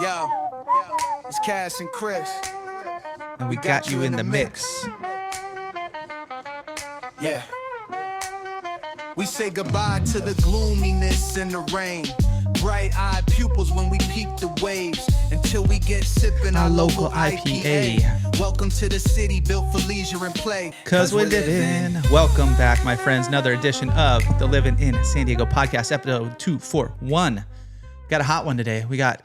Yo, it's Cass and Chris. And we got you in the mix. Yeah. We say goodbye to the gloominess and the rain. Bright-eyed pupils when we peep the waves. Until we get sipping our local IPA. Welcome to the city built for leisure and play. Cause we're living. Welcome back, my friends. Another edition of the Livin in San Diego podcast, episode 241. Got a hot one today. We got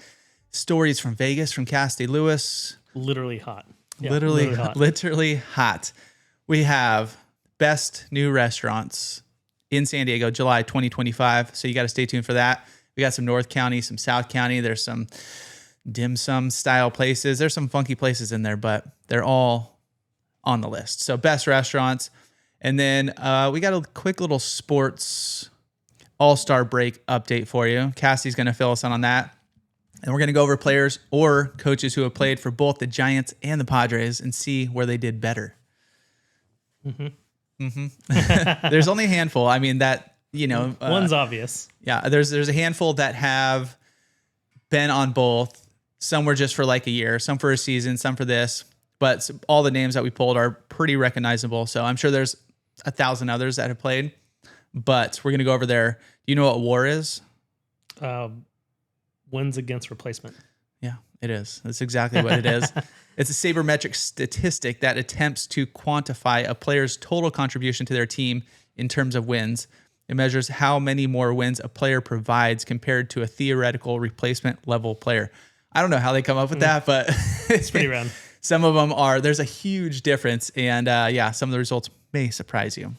stories from Vegas from Cassidy Lewis. Literally hot. Yeah, literally hot. We have best new restaurants in San Diego, July 2025. So you got to stay tuned for that. We got some North County, some South County. There's some dim sum style places. There's some funky places in there, but they're all on the list. So best restaurants. And then we got a quick little sports all-star break update for you. Cassie's going to fill us in on that. And we're going to go over players or coaches who have played for both the Giants and the Padres and see where they did better. There's only a handful. I mean, that, you know. One's obvious. Yeah, there's a handful that have been on both. Some were just for like a year, some for a season, some for this. But all the names that we pulled are pretty recognizable. So I'm sure there's 1,000 others that have played. But we're going to go over there. Do you know what WAR is? Wins against replacement. Yeah, it is. That's exactly what it is. It's a sabermetric statistic that attempts to quantify a player's total contribution to their team in terms of wins. It measures how many more wins a player provides compared to a theoretical replacement level player. I don't know how they come up with that, but It's pretty round. Some of them are. There's a huge difference. And some of the results may surprise you.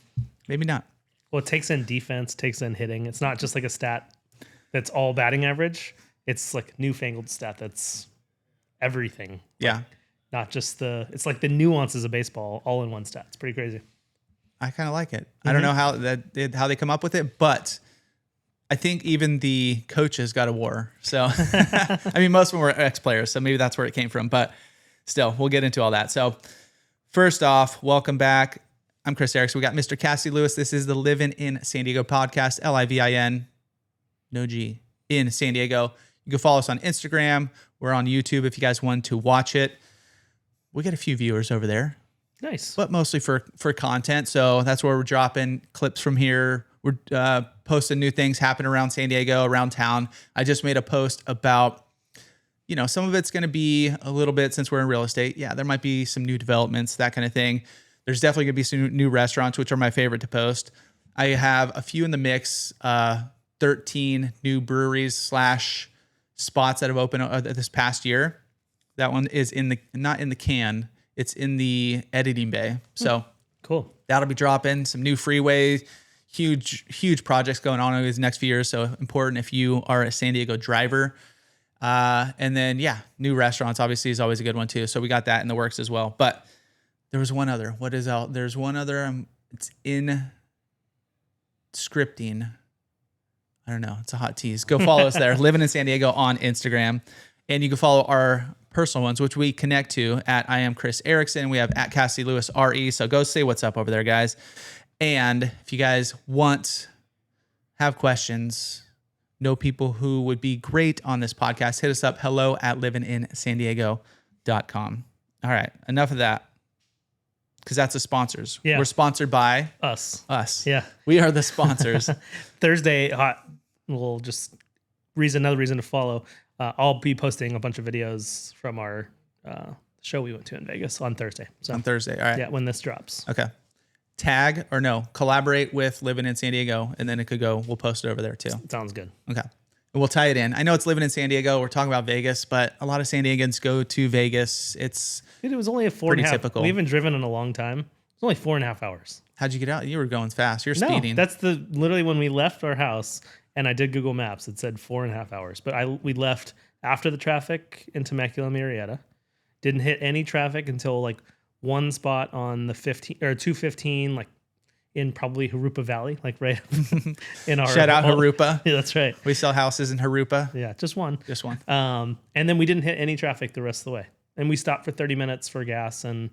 Maybe not. Well, it takes in defense, takes in hitting. It's not just like a stat that's all batting average. It's like a newfangled stat that's everything. Yeah. Like, not just it's like the nuances of baseball all in one stat. It's pretty crazy. I kind of like it. I don't know how they come up with it, but I think even the coaches got a WAR. So, I mean, most of them were ex-players, so maybe that's where it came from. But still, we'll get into all that. So, first off, welcome back. I'm Chris Erickson. We got Mr. Cassidy Lewis. This is the Livin in San Diego podcast, Livin, no G, in San Diego. You can follow us on Instagram. We're on YouTube if you guys want to watch it. We get a few viewers over there. Nice. But mostly for content. So that's where we're dropping clips from here. We're posting new things happen around San Diego, around town. I just made a post about, some of it's going to be a little bit since we're in real estate. Yeah, there might be some new developments, that kind of thing. There's definitely going to be some new restaurants, which are my favorite to post. I have a few in the mix, 13 new breweries / spots that have opened this past year. That one is not in the can. It's in the editing bay. So cool. That'll be dropping some new freeway, huge projects going on over these next few years. So important if you are a San Diego driver. And then, new restaurants obviously is always a good one too. So we got that in the works as well. But there was one other. What is out? There's one other. It's in scripting. I don't know. It's a hot tease. Go follow us there. Livin in San Diego on Instagram. And you can follow our personal ones, which we connect to at I am Chris Erickson. We have at Cassidy Lewis RE. So go say what's up over there, guys. And if you guys have questions, know people who would be great on this podcast, hit us up. hello@livinInSanDiego.com. All right. Enough of that. Because that's the sponsors. Yeah. We're sponsored by us. Yeah. We are the sponsors. Thursday, we'll just another reason to follow. I'll be posting a bunch of videos from our show we went to in Vegas on Thursday. So on Thursday. All right. Yeah, when this drops. Okay. Collaborate with Livin in San Diego, and then we'll post it over there too. Sounds good. Okay. And we'll tie it in. I know it's Livin in San Diego. We're talking about Vegas, but a lot of San Diegans go to Vegas. Dude, it was only a 4.5. Pretty typical. We haven't driven in a long time. It's only 4.5 hours. How'd you get out? You were going fast. You're speeding. No, that's literally when we left our house, and I did Google Maps. It said 4.5 hours, but we left after the traffic in Temecula, Murrieta. Didn't hit any traffic until like one spot on the 215, like in probably Harupa Valley, like right in our shout out Harupa. Yeah, that's right. We sell houses in Harupa. Yeah, just one. And then we didn't hit any traffic the rest of the way. And we stopped for 30 minutes for gas and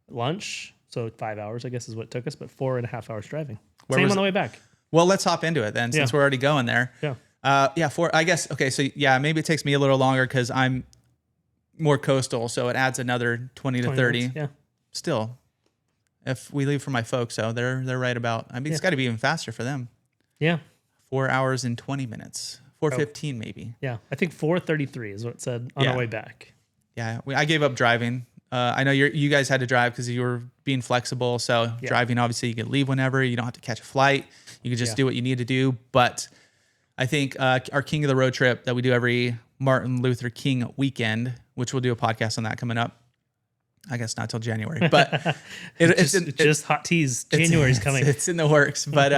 lunch. So 5 hours, I guess, is what it took us, but 4.5 hours driving. Same on the way back. Well, let's hop into it then, since we're already going there. Yeah. I guess, okay, so yeah, maybe it takes me a little longer because I'm more coastal, so it adds another 20 to 30. minutes, yeah. Still, if we leave for my folks, so they're right about. I mean, it's got to be even faster for them. Yeah. 4 hours and 20 minutes. 4:15 maybe. Yeah. I think 4:33 is what it said on our way back. Yeah, I gave up driving. I know you guys had to drive because you were being flexible. So driving, obviously, you can leave whenever. You don't have to catch a flight. You can just do what you need to do. But I think our King of the Road trip that we do every Martin Luther King weekend, which we'll do a podcast on that coming up. I guess not till January, but it's just hot tease. January's coming. It's in the works, but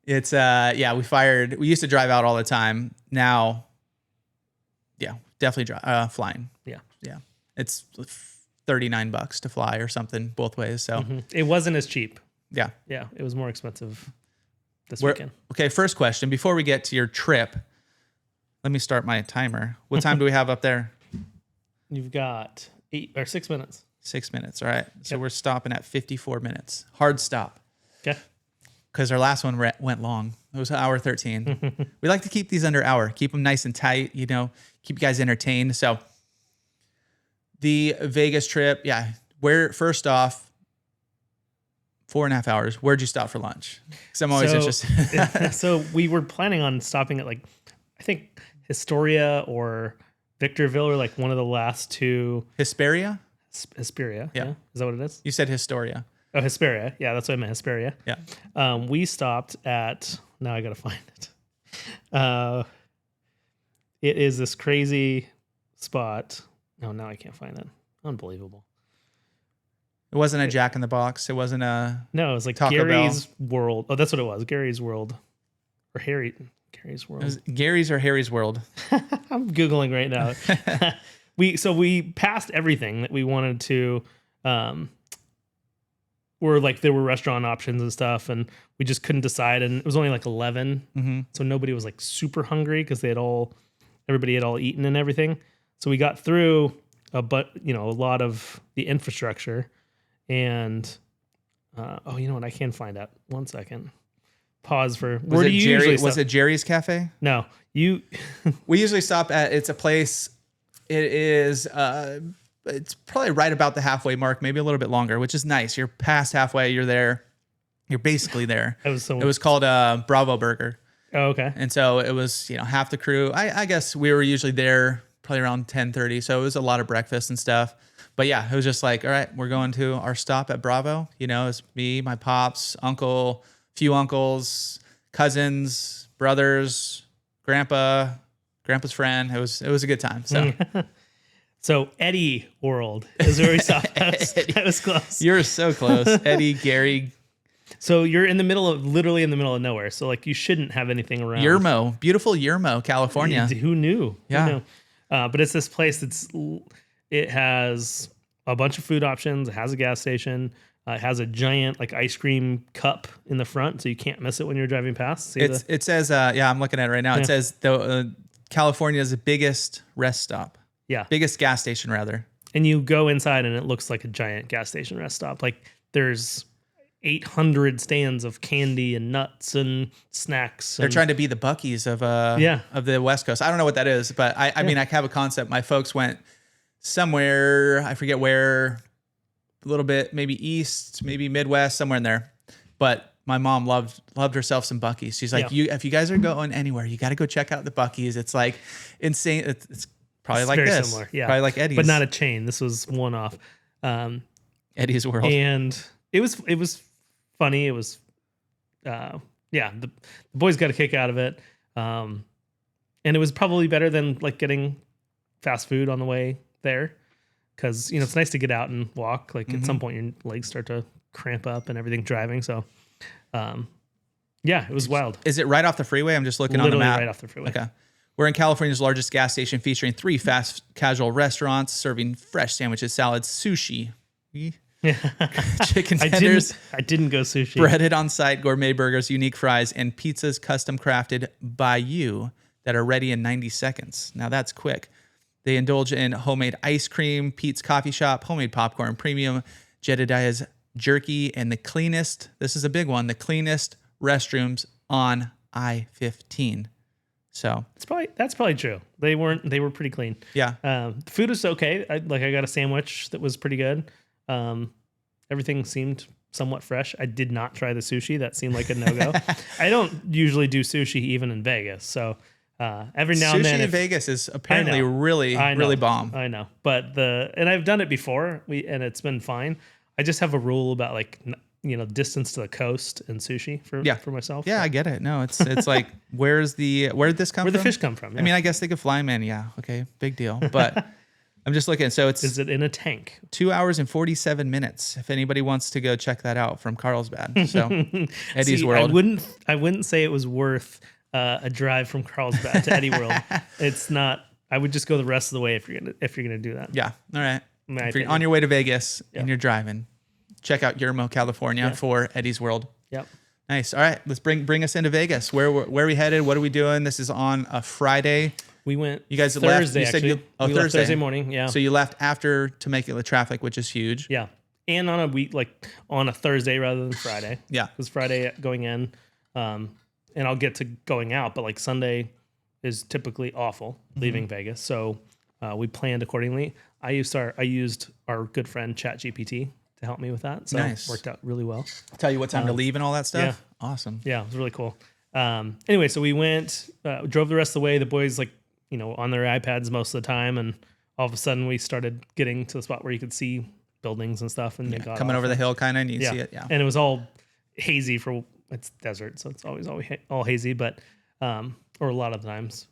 it's we used to drive out all the time. Now, definitely flying. Yeah. It's $39 to fly or something both ways. So it wasn't as cheap. Yeah. Yeah. It was more expensive this weekend. Okay. First question, before we get to your trip, let me start my timer. What time do we have up there? You've got 6 minutes. 6 minutes. All right. So we're stopping at 54 minutes. Hard stop. Okay. Because our last one went long. It was hour 13. We like to keep these under hour, keep them nice and tight, keep you guys entertained. So the Vegas trip, first off, 4.5 hours. Where'd you stop for lunch? Because I'm always interested. So we were planning on stopping at I think Historia or Victorville or one of the last two. Hesperia? Hesperia. Yeah. Is that what it is? You said Historia. Oh, Hesperia. Yeah, that's what I meant. Hesperia. Yeah. We stopped at, now I got to find it. It is this crazy spot. No, now I can't find it. Unbelievable. It wasn't a Jack in the Box. It wasn't a. No, it was Taco Gary's Bell. World. Oh, that's what it was. Gary's World. Or Gary's World. It was Gary's or Harry's World. I'm Googling right now. We passed everything that we wanted to. There were restaurant options and stuff, and we just couldn't decide. And it was only 11, so nobody was super hungry because everybody had all eaten and everything. So we got through a lot of the infrastructure, and you know what? I can find out. 1 second. Pause for. Was it Jerry? Was it Jerry's Cafe? No, you. We usually stop at. It's a place. It is. It's probably right about the halfway mark, maybe a little bit longer, which is nice. You're past halfway. You're there. You're basically there. It was called Bravo Burger. Oh, okay. And so it was, half the crew. I guess we were usually there probably around 10:30. So it was a lot of breakfast and stuff. But yeah, it was just all right, we're going to our stop at Bravo. It's me, my pops, uncle, few uncles, cousins, brothers, grandpa's friend. It was a good time. So. So Eddie World is where we stopped. That was close. You're so close. Eddie, Gary. So you're literally in the middle of nowhere. So you shouldn't have anything around. Yermo, beautiful Yermo, California. Who knew? Yeah. Who knew? But it's this place it has a bunch of food options. It has a gas station. It has a giant ice cream cup in the front, so you can't miss it when you're driving past. It says, I'm looking at it right now. It says California's biggest rest stop. Yeah. Biggest gas station, rather. And you go inside and it looks like a giant gas station rest stop. There's 800 stands of candy and nuts and snacks. They're trying to be the Buc-ee's of the West Coast. I don't know what that is, but I mean, I have a concept. My folks went somewhere, I forget where, a little bit, maybe east, maybe Midwest, somewhere in there. But my mom loved herself some Buc-ee's. She's like, if you guys are going anywhere, you got to go check out the Buc-ee's. It's insane. It's probably like very this. Similar, yeah. Probably like Eddie's. But not a chain. This was one off. Eddie's World. And it was funny. It was, the boys got a kick out of it. And it was probably better than getting fast food on the way there. Because, it's nice to get out and walk. At some point, your legs start to cramp up and everything driving. So, it was wild. Is it right off the freeway? I'm just looking on the map. Right off the freeway. Okay. We're in California's largest gas station, featuring 3 fast casual restaurants serving fresh sandwiches, salads, sushi, chicken tenders. I didn't go sushi. Breaded on site gourmet burgers, unique fries, and pizzas custom crafted by you that are ready in 90 seconds. Now that's quick. They indulge in homemade ice cream, Pete's Coffee Shop, homemade popcorn, premium Jedediah's jerky, and the cleanest, this is a big one, the cleanest restrooms on I-15. So That's probably true. They were pretty clean. yeah. The food was okay. I got a sandwich that was pretty good. Everything seemed somewhat fresh. I did not try the sushi. That seemed like a no-go. I don't usually do sushi even in Vegas. So every now and then. Sushi in Vegas is apparently really bomb. I know. But and I've done it before and it's been fine. I just have a rule about like, distance to the coast and sushi for myself. Yeah, I get it. No, it's like, where did this come from? Where the fish come from? Yeah. I mean, I guess they could fly them in. Yeah. Okay. Big deal. But I'm just looking. So is it in a tank? 2 hours and 47 minutes. If anybody wants to go check that out from Carlsbad. So Eddie's World. I wouldn't say it was worth a drive from Carlsbad to Eddie World. It's not. I would just go the rest of the way if you're gonna do that. Yeah. All right. My If you're opinion. on your way to Vegas and you're driving, check out Yermo, California for Eddie's World. Yep. Nice. All right. Let's bring us into Vegas. Where are we headed? What are we doing? This is on a Friday. We went. You guys Thursday, left. You said actually. We left Thursday morning. Yeah. So you left after Temecula traffic, which is huge. Yeah. And on a week, like on a Thursday rather than Friday. Yeah. Because Friday going in, and I'll get to going out, but like Sunday is typically awful leaving Vegas. So we planned accordingly. I used our good friend ChatGPT to help me with that. So nice. It worked out really well. Tell you what time to leave and all that stuff. Yeah. Awesome. Yeah, it was really cool. Anyway, so we went, drove the rest of the way. The boys on their iPads most of the time, and all of a sudden we started getting to the spot where you could see buildings and stuff, and they got coming off. over the hill, kind of, and you can see it. Yeah, and it was all hazy it's desert, so it's always all hazy, but or a lot of the times.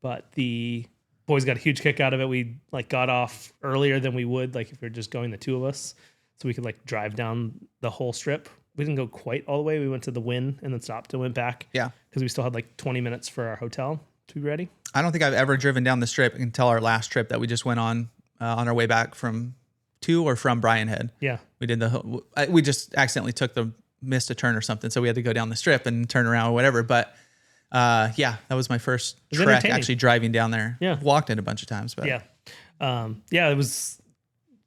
But the boys got a huge kick out of it. We got off earlier than we would if we were just going the two of us, so we could drive down the whole strip. We didn't go quite all the way. We went to the Wynn and then stopped and went back. Yeah, because we still had 20 minutes for our hotel to be ready. I don't think I've ever driven down the strip until our last trip that we just went on our way back from Brian Head. Yeah, we did we just accidentally missed a turn or something, so we had to go down the strip and turn around or whatever. But that was my first trek actually driving down there. Yeah, walked it a bunch of times, but it was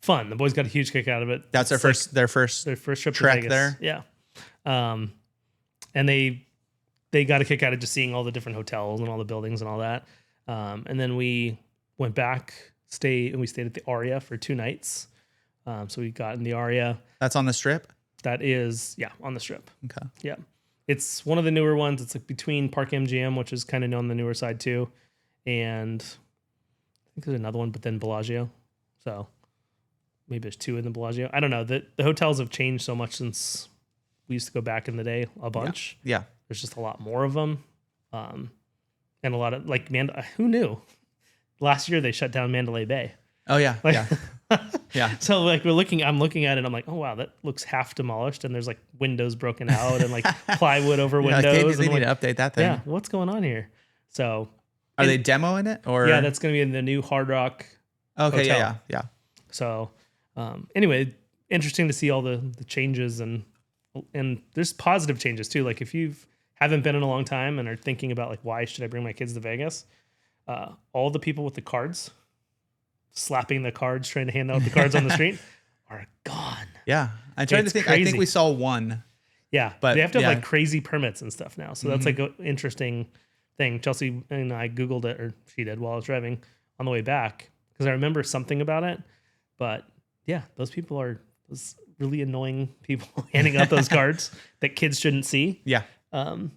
fun. The boys got a huge kick out of it. That's their first trip trek to Vegas. there. Yeah, and they got a kick out of just seeing all the different hotels and all the buildings and all that. And then we went back, we stayed at the Aria for 2 nights. So we got in the Aria. That's on the strip? That is, on the strip. Okay. Yeah. It's one of the newer ones. It's between Park MGM, which is kind of on the newer side too. And I think there's another one, but then Bellagio. So maybe there's 2 in the Bellagio. I don't know. The hotels have changed so much since we used to go back in the day a bunch. Yeah. There's just a lot more of them. And a lot of who knew? Last year they shut down Mandalay Bay. Oh yeah. Yeah. So I'm looking at it, I'm like, oh wow, that looks half demolished, and there's windows broken out and plywood over windows. They need to update that thing. Yeah, what's going on here? So are they demoing it or? Yeah, that's gonna be in the new Hard Rock. Okay, hotel. yeah. So anyway, interesting to see all the changes and there's positive changes too. If you haven't been in a long time and are thinking about why should I bring my kids to Vegas, all the people with the cards slapping the cards, trying to hand out the cards on the street are gone. Yeah. I'm trying to think. Crazy. I think we saw one. Yeah. But they have to have crazy permits and stuff now. So that's an interesting thing. Chelsea and I Googled it, or she did while I was driving on the way back, because I remember something about it. But yeah, those people are those really annoying people handing out those cards that kids shouldn't see. Yeah. They're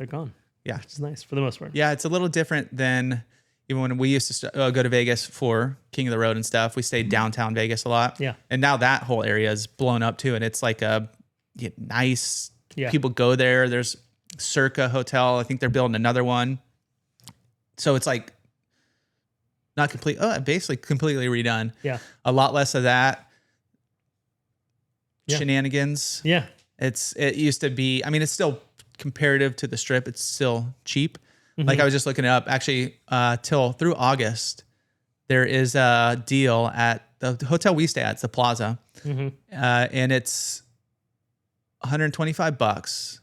gone. Yeah. Which is nice for the most part. Yeah. It's a little different than even when we used to go to Vegas for King of the Road and stuff. We stayed downtown Vegas a lot. Yeah. And now that whole area is blown up too. And it's a nice, people go there. There's Cirque Hotel. I think they're building another one. So it's not complete. Basically completely redone. Yeah. A lot less of that shenanigans. Yeah. It used to be, it's still comparative to the strip. It's still cheap. Mm-hmm. I was just looking it up actually, through August, there is a deal at the hotel we stay at. It's the Plaza. Mm-hmm. And it's $125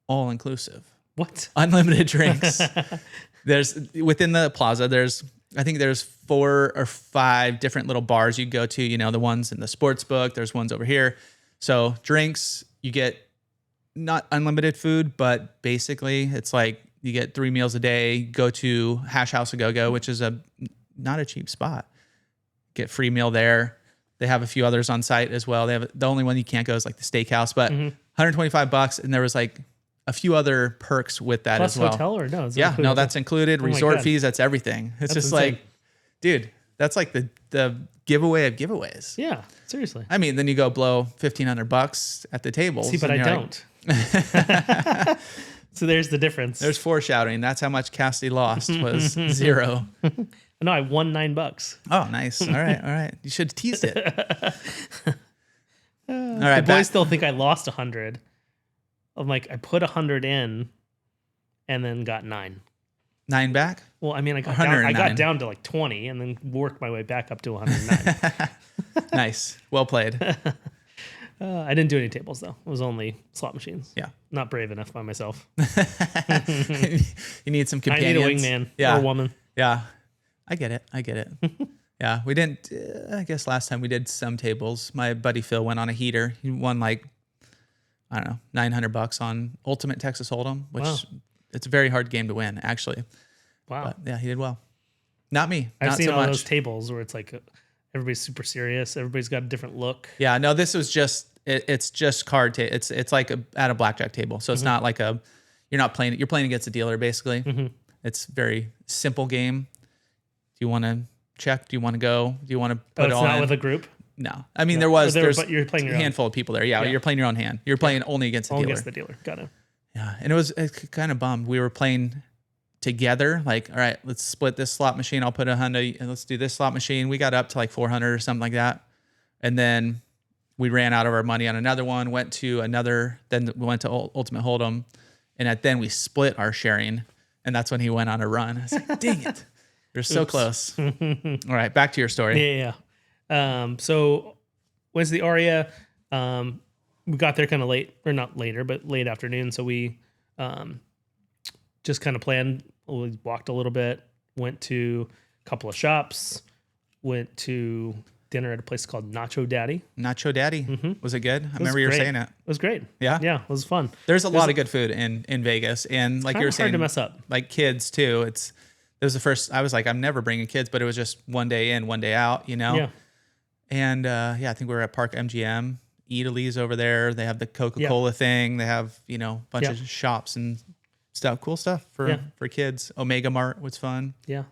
all inclusive. What? Unlimited drinks. There's within the Plaza, I think there's 4 or 5 different little bars you go to, the ones in the sports book, there's ones over here. So drinks, you get not unlimited food, but basically it's You get 3 meals a day. Go to Hash House A Go Go, which is not a cheap spot. Get free meal there. They have a few others on site as well. They have the only one you can't go is like the steakhouse, but $125, and there was like a few other perks with that Plus as well. hotel or no? Is that Yeah, included? no, that's included. Oh my Resort God. fees, that's everything. It's That's just insane. like, dude, that's like the giveaway of giveaways. Yeah, seriously. I mean, then you go blow $1,500 at the tables. See, but I and you're don't. So there's the difference. There's foreshadowing. That's how much Cassidy lost was 0. No, I won $9. Oh, nice. All right. You should have teased it. All The right, boys still think I lost 100. I'm like, I put 100 in, and then got 9. 9 back. Well, I mean, I got 109. down to like 20, and then worked my way back up to 109. Nice. Well played. I didn't do any tables though. It was only slot machines. Yeah. Not brave enough by myself. You need some I need a companions. wingman Yeah. or a woman. Yeah. I get it. Yeah. We didn't, I guess last time we did some tables. My buddy Phil went on a heater. He won like, I don't know, $900 on Ultimate Texas Hold'em, which Wow. it's a very hard game to win, actually. Wow. But yeah, he did well. Not me. I've not seen so all much. those tables where it's like everybody's super serious. Everybody's got a different look. Yeah, no, this was just it's just card table. It's like at a blackjack table, so it's not like you're playing against a dealer basically. It's very simple game. Do you want to check? Do you want to go? Do you want to put Oh, it it's all not in? with a group. No, I mean No. there's But you're playing your a own. handful of people there. Yeah, Yeah. you're playing your own hand. You're playing only against the Only dealer. against the dealer. Got it. Yeah, and it kind of bummed. We were playing together. Like, all right, let's split this slot machine. I'll put $100, and let's do this slot machine. We got up to like 400 or something like that, and then we ran out of our money on another one. Went to another. Then we went to Ultimate Hold'em, and then we split our sharing, and that's when he went on a run. I was like, dang it, you're so close. All right, back to your story. Yeah. So went to the Aria. We got there kind of late, or not later, but late afternoon. So we just kind of planned. We walked a little bit, went to a couple of shops, went to dinner at a place called Nacho Daddy. Nacho Daddy, was it good? I remember you were great. saying it. It was great. Yeah? Yeah, it was fun. There's a lot of good food in Vegas, and like you were Hard saying, to mess up. like kids too. It was the first. I was like, I'm never bringing kids, but it was just one day in, one day out, you know. Yeah. And yeah, I think we were at Park MGM. Italy's over there. They have the Coca-Cola thing. They have a bunch of shops and stuff, cool stuff for kids. Omega Mart was fun. Yeah.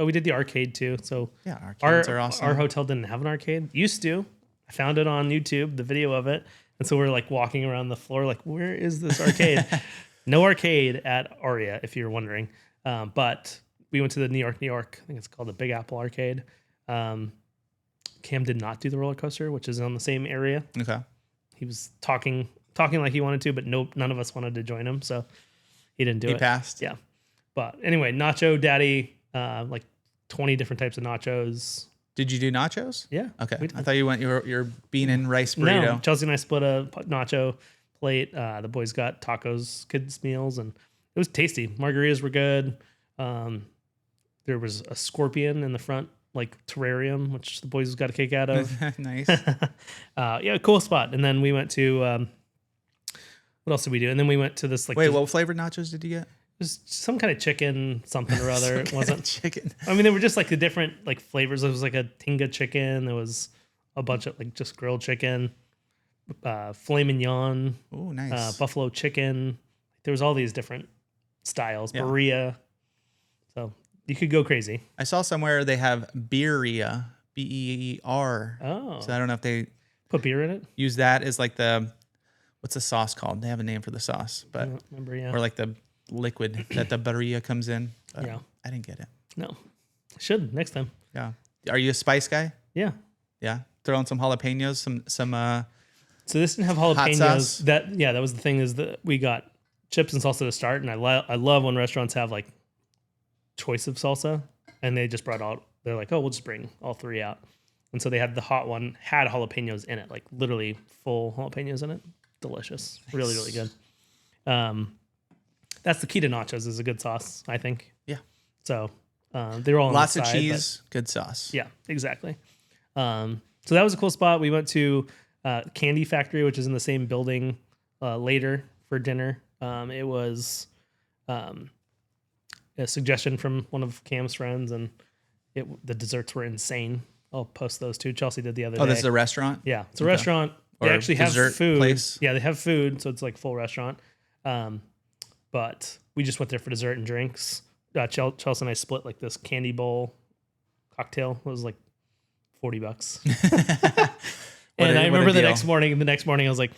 Oh, we did the arcade too. So Yeah, arcades are awesome. Our hotel didn't have an arcade. Used to. I found it on YouTube, the video of it. And so we're like walking around the floor, like, where is this arcade? No arcade at Aria, if you're wondering. But we went to the New York. I think it's called the Big Apple Arcade. Cam did not do the roller coaster, which is on the same area. Okay. He was talking like he wanted to, but none of us wanted to join him, so he didn't do it. He passed. Yeah. But anyway, Nacho Daddy, like 20 different types of nachos. Did you do nachos? Yeah. Okay. we did. I thought you went your bean and rice burrito. No, Chelsea and I split a nacho plate. The boys got tacos, kids meals, and it was tasty. Margaritas were good. There was a scorpion in the front, like terrarium, which the boys got a kick out of. Nice. Yeah, cool spot. And then we went to what else did we do? And then we went to this like Wait, what flavored nachos did you get? it was some kind of chicken something or other. It wasn't chicken. I mean, they were just like the different like flavors. There was like a tinga chicken. There was a bunch of like just grilled chicken, filet mignon, Oh, nice. buffalo chicken. There was all these different styles. Yeah. Birria. So you could go crazy. I saw somewhere they have Beeria, BEER. Oh, So I don't know if they put beer in it. use that as like what's the sauce called? They have a name for the sauce, I but don't remember, yeah. or like the liquid that the Birria comes in. But Yeah. I didn't get it. No, should next time. Yeah. Are you a spice guy? Yeah. Yeah. Throw in some jalapenos, some So this didn't have Hot jalapenos. sauce? That was the thing is that we got chips and salsa to start, and I love when restaurants have like choice of salsa, and they just brought out. They're like, oh, we'll just bring all 3 out, and so they had the hot one had jalapenos in it, like literally full jalapenos in it. Delicious, really really good. That's the key to nachos is a good sauce, I think. Yeah. So they're all on lots the of side, cheese, good sauce. yeah, exactly. So that was a cool spot. We went to Candy Factory, which is in the same building later for dinner. It was a suggestion from one of Cam's friends, and the desserts were insane. I'll post those too. Chelsea did the other day. Oh, this is a restaurant? Yeah, it's a restaurant. They Or actually have dessert food. place? Yeah, they have food, so it's like full restaurant. But we just went there for dessert and drinks. Chelsea and I split like this candy bowl cocktail. It was like $40. And I remember the next morning I was like,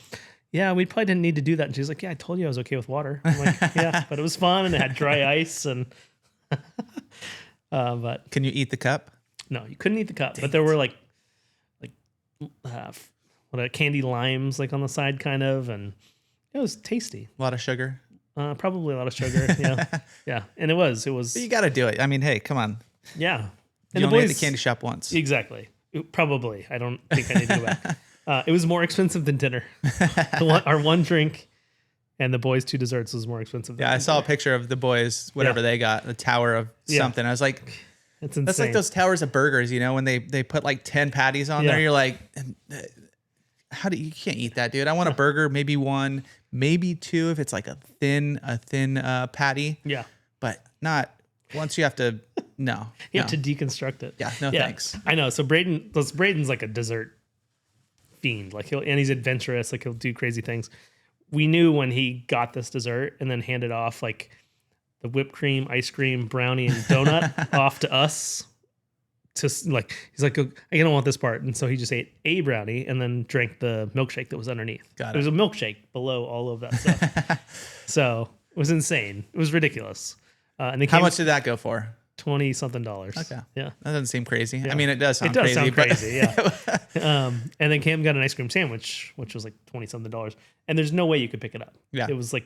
yeah, we probably didn't need to do that. And she's like, yeah, I told you I was okay with water. I'm like, yeah, but it was fun and it had dry ice and but Can you eat the cup? no, you couldn't eat the cup. But there were like candy limes like on the side kind of, and it was tasty. A lot of sugar. Probably a lot of sugar. Yeah. Yeah. And it was. But you got to do it. I mean, hey, come on. Yeah. You And only hit the candy shop once. Exactly. Probably. I don't think I need to go back. It was more expensive than dinner. Our one drink and the boys' 2 desserts was more expensive than Yeah, I dinner. saw a picture of the boys, whatever they got, the tower of something. I was like, It's insane. that's like those towers of burgers, you know, when they put like 10 patties on Yeah. there. You're like, you can't eat that, dude. I want a burger, maybe 1, maybe 2 if it's like a thin patty. Yeah. But not once you have to, no. You have to deconstruct it. Yeah, no thanks. I know. So Braden's like a dessert fiend. Like and he's adventurous. Like he'll do crazy things. We knew when he got this dessert and then handed off like the whipped cream, ice cream, brownie, and donut off to us. He's like, I don't want this part. And so he just ate a brownie and then drank the milkshake that was underneath. Got it. There was a milkshake below all of that stuff. So it was insane. It was ridiculous. And they How much did that go for? $20-something. Okay. Yeah. That doesn't seem crazy. Yeah. I mean, it does sound It does crazy. sound crazy, yeah. And then Cam got an ice cream sandwich, which was like $20-something. And there's no way you could pick it up. Yeah. It was like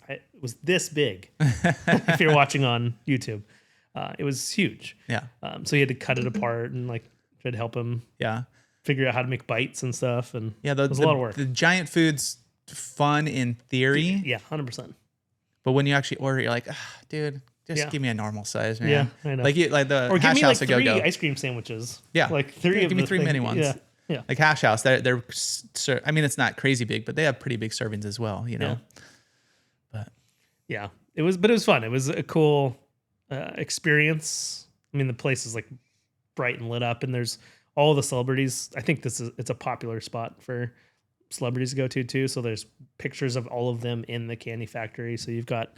it was this big. If you're watching on YouTube, it was huge. Yeah. So he had to cut it apart and like try to help him Yeah. figure out how to make bites and stuff. And Yeah. it was a lot of work. The giant food's fun in theory, Yeah, 100%. but when you actually order, you're like, dude, just Yeah. give me a normal size, man. Yeah, I know. Like the Or give hash me house like to 3 go. ice cream sandwiches. Yeah. Like 3 of Give me the 3 thing- mini ones. Yeah. Yeah. Like Hash House, they're I mean, it's not crazy big, but they have pretty big servings as well, you know. But Yeah, it was fun. It was a cool experience. I mean, the place is like bright and lit up, and there's all the celebrities. I think it's a popular spot for celebrities to go to too. So there's pictures of all of them in the candy factory. So you've got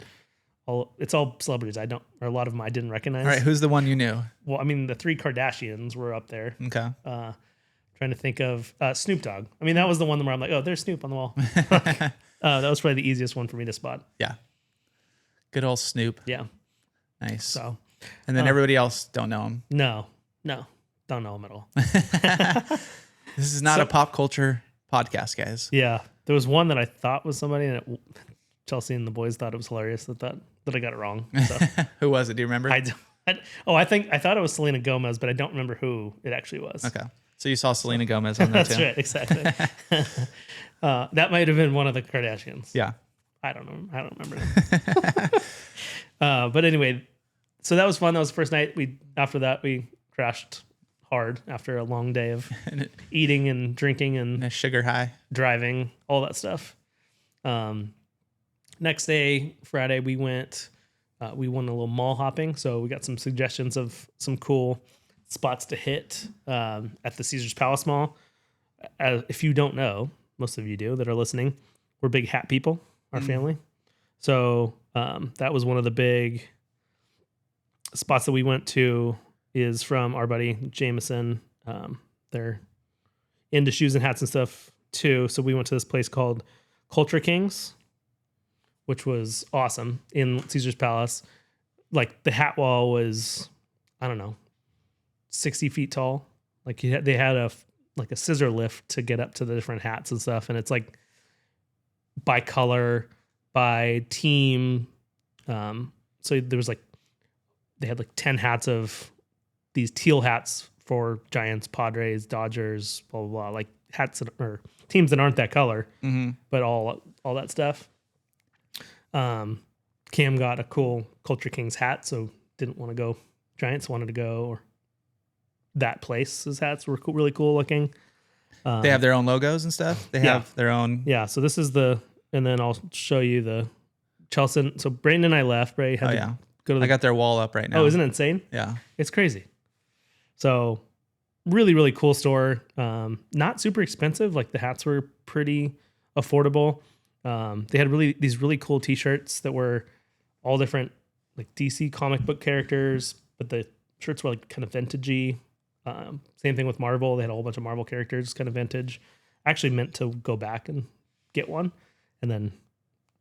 it's all celebrities. A lot of them I didn't recognize. all right, who's the one you knew? Well, I mean, the 3 Kardashians were up there. Okay. Trying to think of Snoop Dogg. I mean, that was the one where I'm like, oh, there's Snoop on the wall. That was probably the easiest one for me to spot. Yeah. Good old Snoop. Yeah. Nice. So And then everybody else don't know him. no, don't know him at all. This is not a pop culture podcast, guys. Yeah, there was one that I thought was somebody, and Chelsea and the boys thought it was hilarious that I got it wrong. So Who was it? Do you remember? I thought it was Selena Gomez, but I don't remember who it actually was. Okay. So you saw Selena Gomez on there That's too. right, exactly. That might have been one of the Kardashians. Yeah. I don't know. I don't remember. But anyway, so that was fun. That was the first night. After that we crashed hard after a long day of eating and drinking and A sugar high. driving, all that stuff. Next day, Friday, we went a little mall hopping. So we got some suggestions of some cool spots to hit at the Caesar's Palace Mall. If you don't know, most of you do that are listening, we're big hat people, our family. So that was one of the big spots that we went to, is from our buddy Jameson. They're into shoes and hats and stuff too. So we went to this place called Culture Kings, which was awesome, in Caesar's Palace. Like the hat wall was, I don't know, 60 feet tall. Like they had a scissor lift to get up to the different hats and stuff. And it's like by color, by team. So there was they had 10 hats of these teal hats for Giants, Padres, Dodgers, blah, blah, blah. Like hats or teams that aren't that color, but all that stuff. Cam got a cool Culture Kings hat, so didn't want to go Giants, wanted to go, or that place's hats were really cool looking. They have their own logos and stuff. They have their own. Yeah. So this is and then I'll show you the Chelsea. So Brayden and I left. Bray had to go to I got their wall up right now. Oh, isn't it insane? Yeah. It's crazy. So really, really cool store. Not super expensive. Like the hats were pretty affordable. They had these really cool t-shirts that were all different like DC comic book characters, but the shirts were like kind of vintagey. Same thing with Marvel. They had a whole bunch of Marvel characters, kind of vintage. I actually meant to go back and get one, and then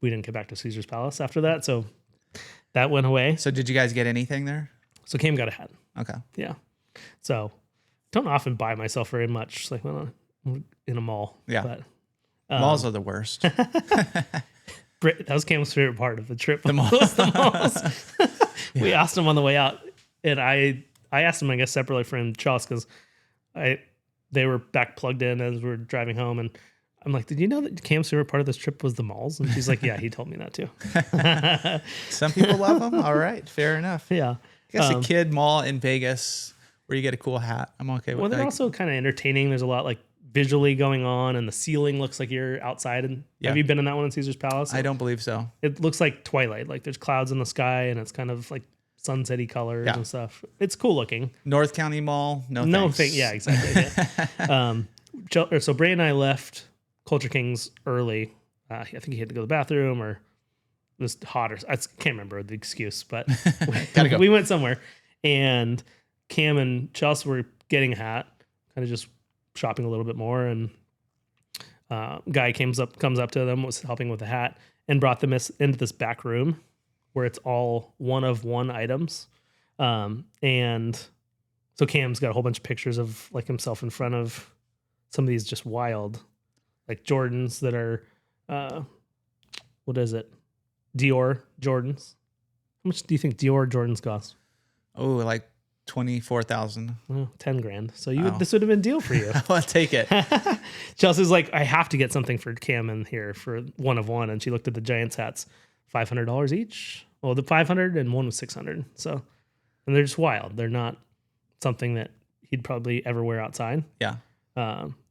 we didn't get back to Caesar's Palace after that, so that went away. So did you guys get anything there? So Cam got a hat. Okay. Yeah. So don't often buy myself very much, like when I'm in a mall. Yeah. But, Malls are the worst. that was Cam's favorite part of the trip. The mall. Was the malls. We asked him on the way out, and I asked him, I guess, separately from Charles, because they were back plugged in as we were driving home, and I'm like, did you know that Cam's favorite part of this trip was the malls? And she's like, yeah, he told me that too. Some people love them. All right, fair enough. Yeah. I guess a kid mall in Vegas where you get a cool hat, I'm okay with. Well, they're also kind of entertaining. There's a lot like visually going on, and the ceiling looks like you're outside. And have you been in that one in Caesar's Palace? I don't believe so. It looks like Twilight. Like there's clouds in the sky, and it's kind of like sunsetty colors and stuff. It's cool looking. North County Mall, no thanks. Yeah, exactly. Yeah. So Bray and I left Culture Kings early. I think he had to go to the bathroom, or it was hot, or I can't remember the excuse, but Gotta go. we went somewhere, and Cam and Chelsea were getting a hat, kind of just shopping a little bit more, and guy comes up to them, was helping with the hat, and brought them into this back room where it's all one of one items. And so Cam's got a whole bunch of pictures of like himself in front of some of these just wild, like Jordans that are, what is it? Dior Jordans. How much do you think Dior Jordans cost? Oh, like 24,000. 10 grand. So this would have been a deal for you. I'll take it. Chelsea's like, I have to get something for Cam in here for one of one. And she looked at the Giants hats, $500 each. Well, the 500 and one was 600. So, and they're just wild. They're not something that he'd probably ever wear outside. Yeah.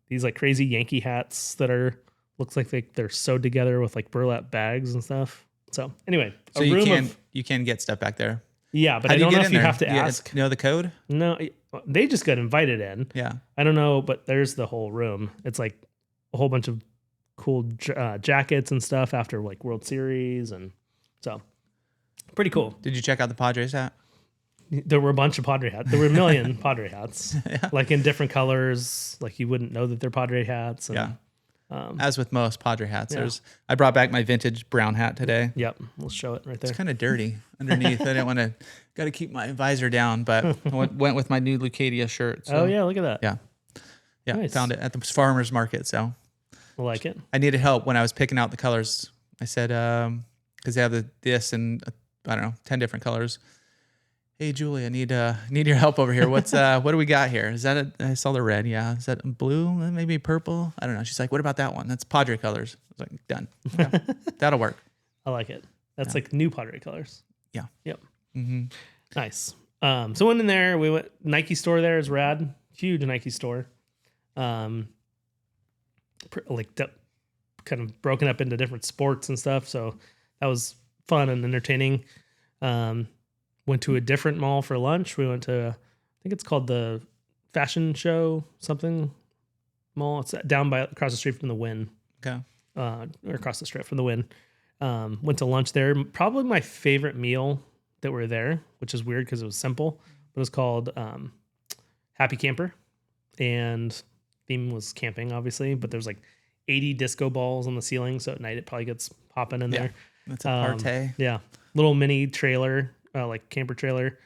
These like crazy Yankee hats that looks like they're sewed together with like burlap bags and stuff. So anyway, So you can get stuff back there. Yeah, but How I do don't you know get if in you there? have to Do you ask. know the code? No, they just got invited in. Yeah. I don't know, but there's the whole room. It's like a whole bunch of cool jackets and stuff after like World Series, and so pretty cool. Did you check out the Padres hat? There were a bunch of Padre hats. There were a million Padre hats, like in different colors. Like you wouldn't know that they're Padre hats. And, Yeah. As with most Padre hats, Yeah. I brought back my vintage brown hat today. Yep, we'll show it right there. It's kind of dirty underneath. I didn't want to. Got to keep my visor down, but I went with my new Lucadia shirt. So, Oh yeah, look at that. yeah. Nice. Found it at the farmer's market. So I like it. I needed help when I was picking out the colors. I said, because they have this and I don't know, 10 different colors. Hey Julie, I need your help over here. What do we got here? Is that I saw the red? Yeah. Is that blue? Maybe purple? I don't know. She's like, what about that one? That's Padre colors. I was like, done. Okay. That'll work. I like it. That's like new Padre colors. Yeah. Yep. Mm-hmm. Nice. So went in there. We went Nike store. There is rad. Huge Nike store. Kind of broken up into different sports and stuff. So that was fun and entertaining. Went to a different mall for lunch. We went to, I think it's called the Fashion Show something mall. It's down across the street from the Wynn. Okay. Or across the street from the Wynn. Went to lunch there. Probably my favorite meal that were there, which is weird because it was simple, but it was called Happy Camper, and theme was camping, obviously. But there's like 80 disco balls on the ceiling, so at night it probably gets popping in there. That's a party. Yeah, little mini trailer, like camper trailer,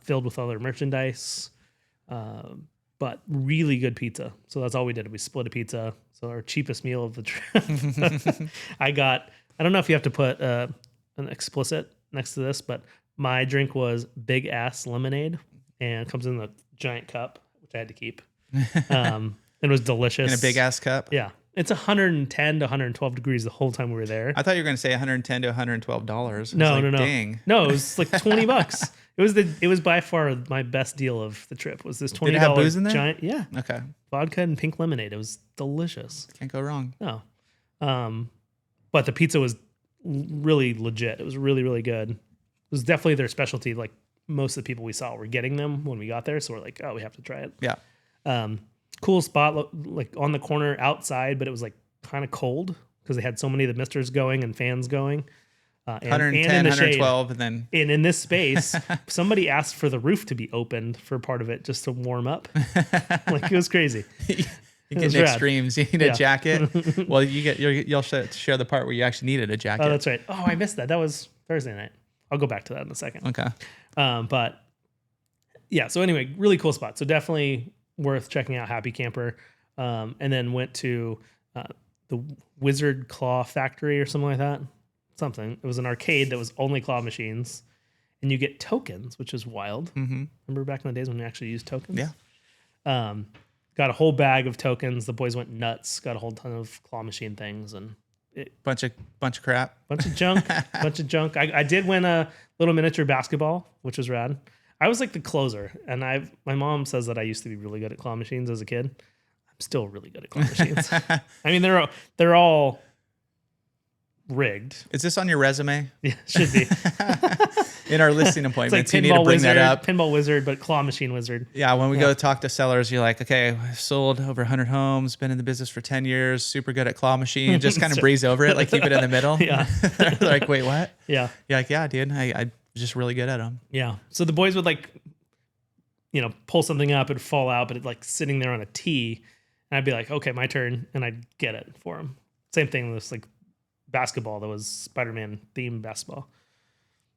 filled with other merchandise. But really good pizza. So that's all we did. We split a pizza. So our cheapest meal of the trip. I don't know if you have to put an explicit next to this, but my drink was big ass lemonade, and it comes in a giant cup, which I had to keep. It was delicious. In a big ass cup? Yeah. It's 110 to 112 degrees the whole time we were there. I thought you were going to say 110 to $112. No. Dang. No, it was like $20. It was by far my best deal of the trip. Was this $20 Did it have booze in there? giant? Yeah. Okay. Vodka and pink lemonade. It was delicious. Can't go wrong. No. But the pizza was really legit. It was really, really good. It was definitely their specialty. Like most of the people we saw were getting them when we got there. So we're like, oh, we have to try it. Yeah. Cool spot, like on the corner outside, but it was like kind of cold because they had so many of the misters going and fans going. 110, in the 112, shade. and then And in this space, somebody asked for the roof to be opened for part of it just to warm up. Like it was crazy. you get rad. extremes. You need a jacket. Well, you'll share the part where you actually needed a jacket. Oh, that's right. Oh, I missed that. That was Thursday night. I'll go back to that in a second. Okay. But yeah, so anyway, really cool spot. So definitely worth checking out Happy Camper. And then went to the Wizard Claw Factory or something like that. Something. It was an arcade that was only claw machines. And you get tokens, which is wild. Mm-hmm. Remember back in the days when we actually used tokens? Yeah. Got a whole bag of tokens. The boys went nuts. Got a whole ton of claw machine things and Bunch of crap. bunch of junk. I did win a little miniature basketball, which was rad. I was like the closer, and my mom says that I used to be really good at claw machines as a kid. I'm still really good at claw machines. I mean, they're all rigged. Is this on your resume? Yeah, should be. In our listing It's like appointments, you need to bring wizard, that up. pinball wizard, but claw machine wizard. Yeah, when we go talk to sellers, you're like, okay, I've sold over 100 homes, been in the business for 10 years, super good at claw machine. Just kind of breeze over it, like keep it in the middle. Yeah. They're like, wait, what? Yeah. You're like, yeah, dude, I just really good at them. Yeah. So the boys would pull something up, it'd fall out, but it like sitting there on a tee. And I'd be like, okay, my turn. And I'd get it for them. Same thing with this like basketball that was Spider-Man themed basketball.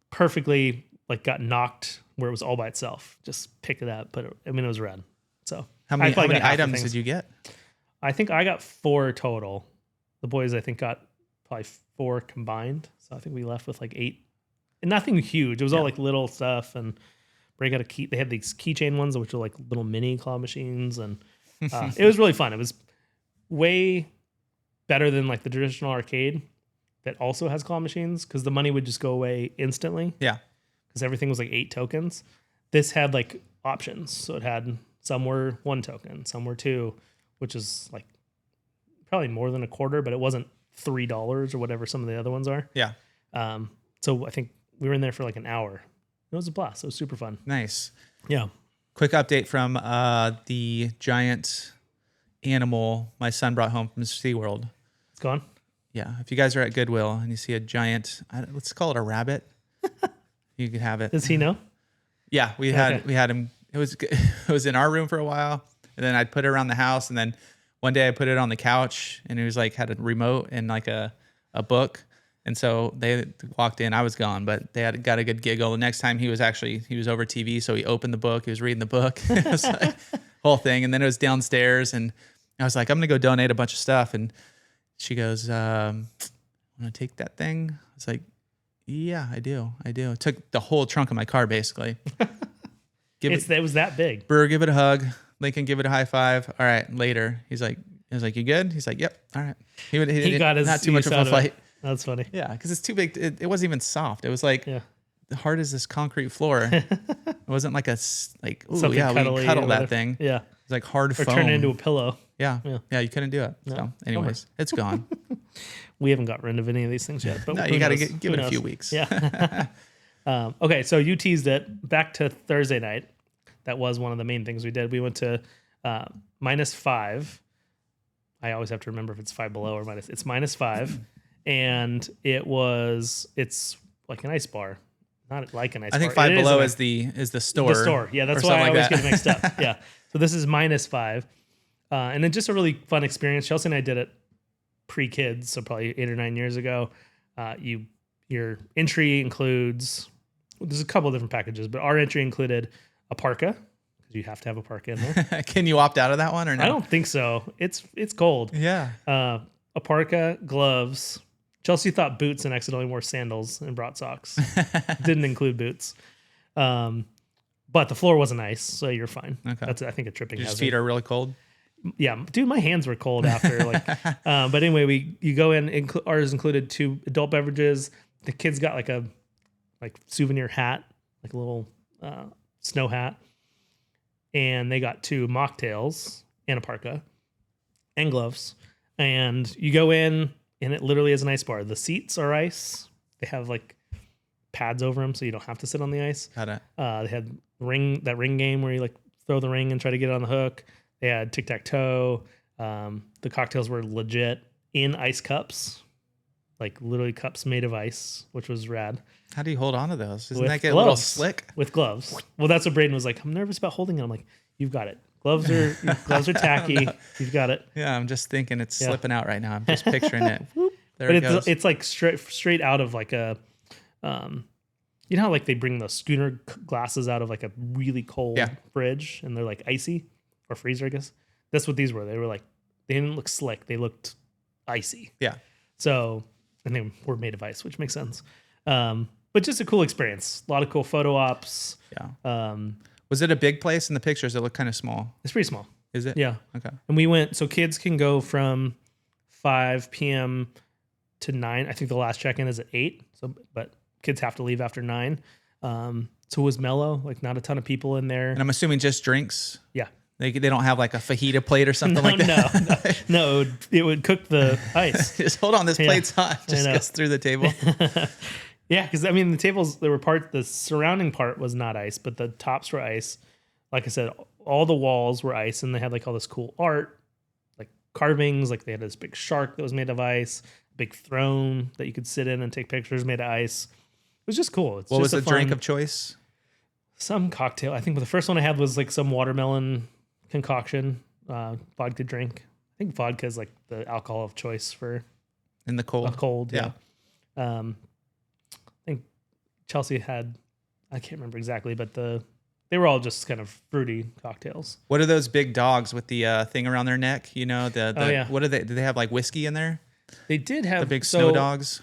Perfectly like got knocked where it was all by itself. Just pick it up. But it was rad. So How many got half the items things. did you get? I think I got 4 total. The boys, I think, got probably 4 combined. So I think we left with like 8. And nothing huge. It was all like little stuff. And break out a key. They had these keychain ones, which were like little mini claw machines. And it was really fun. It was way better than like the traditional arcade that also has claw machines because the money would just go away instantly. Yeah. Because everything was like 8 tokens. This had like options. So it had some were 1 token, some were 2, which is like probably more than a quarter, but it wasn't $3 or whatever some of the other ones are. Yeah. So I think we were in there for like an hour. It was a blast. It was super fun. Nice. Yeah. Quick update from the giant animal my son brought home from SeaWorld. It's gone. Yeah. If you guys are at Goodwill and you see a giant, let's call it a rabbit, you can have it. Does he know? Yeah, we had him. It was in our room for a while, and then I'd put it around the house, and then one day I put it on the couch, and it was like had a remote and like a book, and so they walked in. I was gone, but they got a good giggle. The next time he was over TV, so he opened the book. He was reading the book. It was like whole thing, and then it was downstairs, and I was like, I'm gonna go donate a bunch of stuff, and she goes, "Want to take that thing?" I was like, "Yeah, I do. It took the whole trunk of my car, basically. It was that big. Brewer, give it a hug. Lincoln, give it a high five. All right, later. He was like, you good? He's like, yep. All right. He got his not too much of use a out of fight. it. That's funny. Yeah, because it's too big. It wasn't even soft. It was like hard as this concrete floor. It wasn't like ooh, Something yeah, we cuddly cuddle or that whatever. thing. Yeah. It's like hard Or foam. turn it into a pillow. Yeah, you couldn't do it. No. So, anyways, it's gone. We haven't got rid of any of these things yet. But No, who you got to knows? give Who it a knows? few weeks. Yeah. Okay, so you teased it. Back to Thursday night. That was one of the main things we did. We went to -5. I always have to remember if it's 5 below or minus. It's -5, and it's like an ice bar, not like an ice bar. I think 5 It below is is the store. the store. Yeah, that's or why I something always like get that. it mixed up. Yeah. So this is -5, and then just a really fun experience. Chelsea and I did it pre-kids, so probably 8 or 9 years ago. Your entry includes, there's a couple of different packages, but our entry included a parka, because you have to have a parka in there. Can you opt out of that one or no? I don't think so. It's cold. Yeah. A parka, gloves. Chelsea thought boots and accidentally wore sandals and brought socks. Didn't include boots. But the floor wasn't ice, so you're fine. Okay. That's, I think, a tripping Your hazard. feet are really cold. Yeah, dude, my hands were cold after. But anyway, you go in. Ours included 2 adult beverages. The kids got like a souvenir hat, like a little snow hat, and they got 2 mocktails and a parka and gloves. And you go in, and it literally is an ice bar. The seats are ice. They have like pads over them so you don't have to sit on the ice. Got it. They had that ring game where you like throw the ring and try to get it on the hook. They had tic-tac-toe. The cocktails were legit in ice cups, like literally cups made of ice, which was rad. How do you hold on to those? Doesn't With that get gloves. a little slick? With gloves. Well, that's what Braden was like. I'm nervous about holding it. I'm like, you've got it. Gloves are tacky. You've got it. Yeah, I'm just thinking it's slipping out right now. I'm just picturing it. There But it goes. it's like straight out of like a, you know how like they bring the schooner glasses out of like a really cold fridge and they're like icy or freezer, I guess. That's what these were. They were like, they didn't look slick. They looked icy. Yeah. So, and they were made of ice, which makes sense. But just a cool experience. A lot of cool photo ops. Yeah. Was it a big place in the pictures? It looked kind of small. It's pretty small. Is it? Yeah. Okay. And we went, so kids can go from 5 p.m. to 9. I think the last check-in is at 8. So, but kids have to leave after 9. So it was mellow, like not a ton of people in there. And I'm assuming just drinks. Yeah. They don't have like a fajita plate or something like that. No, it would cook the ice. Just hold on, this plate's hot. Just goes through the table. Yeah, because I mean the tables, the surrounding part was not ice, but the tops were ice. Like I said, all the walls were ice, and they had like all this cool art, like carvings. Like they had this big shark that was made of ice, big throne that you could sit in and take pictures made of ice. It was just cool. What was the drink of choice? Some cocktail. I think the first one I had was like some watermelon concoction, vodka drink. I think vodka is like the alcohol of choice for in the cold. A cold, yeah. I think Chelsea had, I can't remember exactly, but they were all just kind of fruity cocktails. What are those big dogs with the thing around their neck? You know, what are they? Do they have like whiskey in there? They did have the big snow dogs.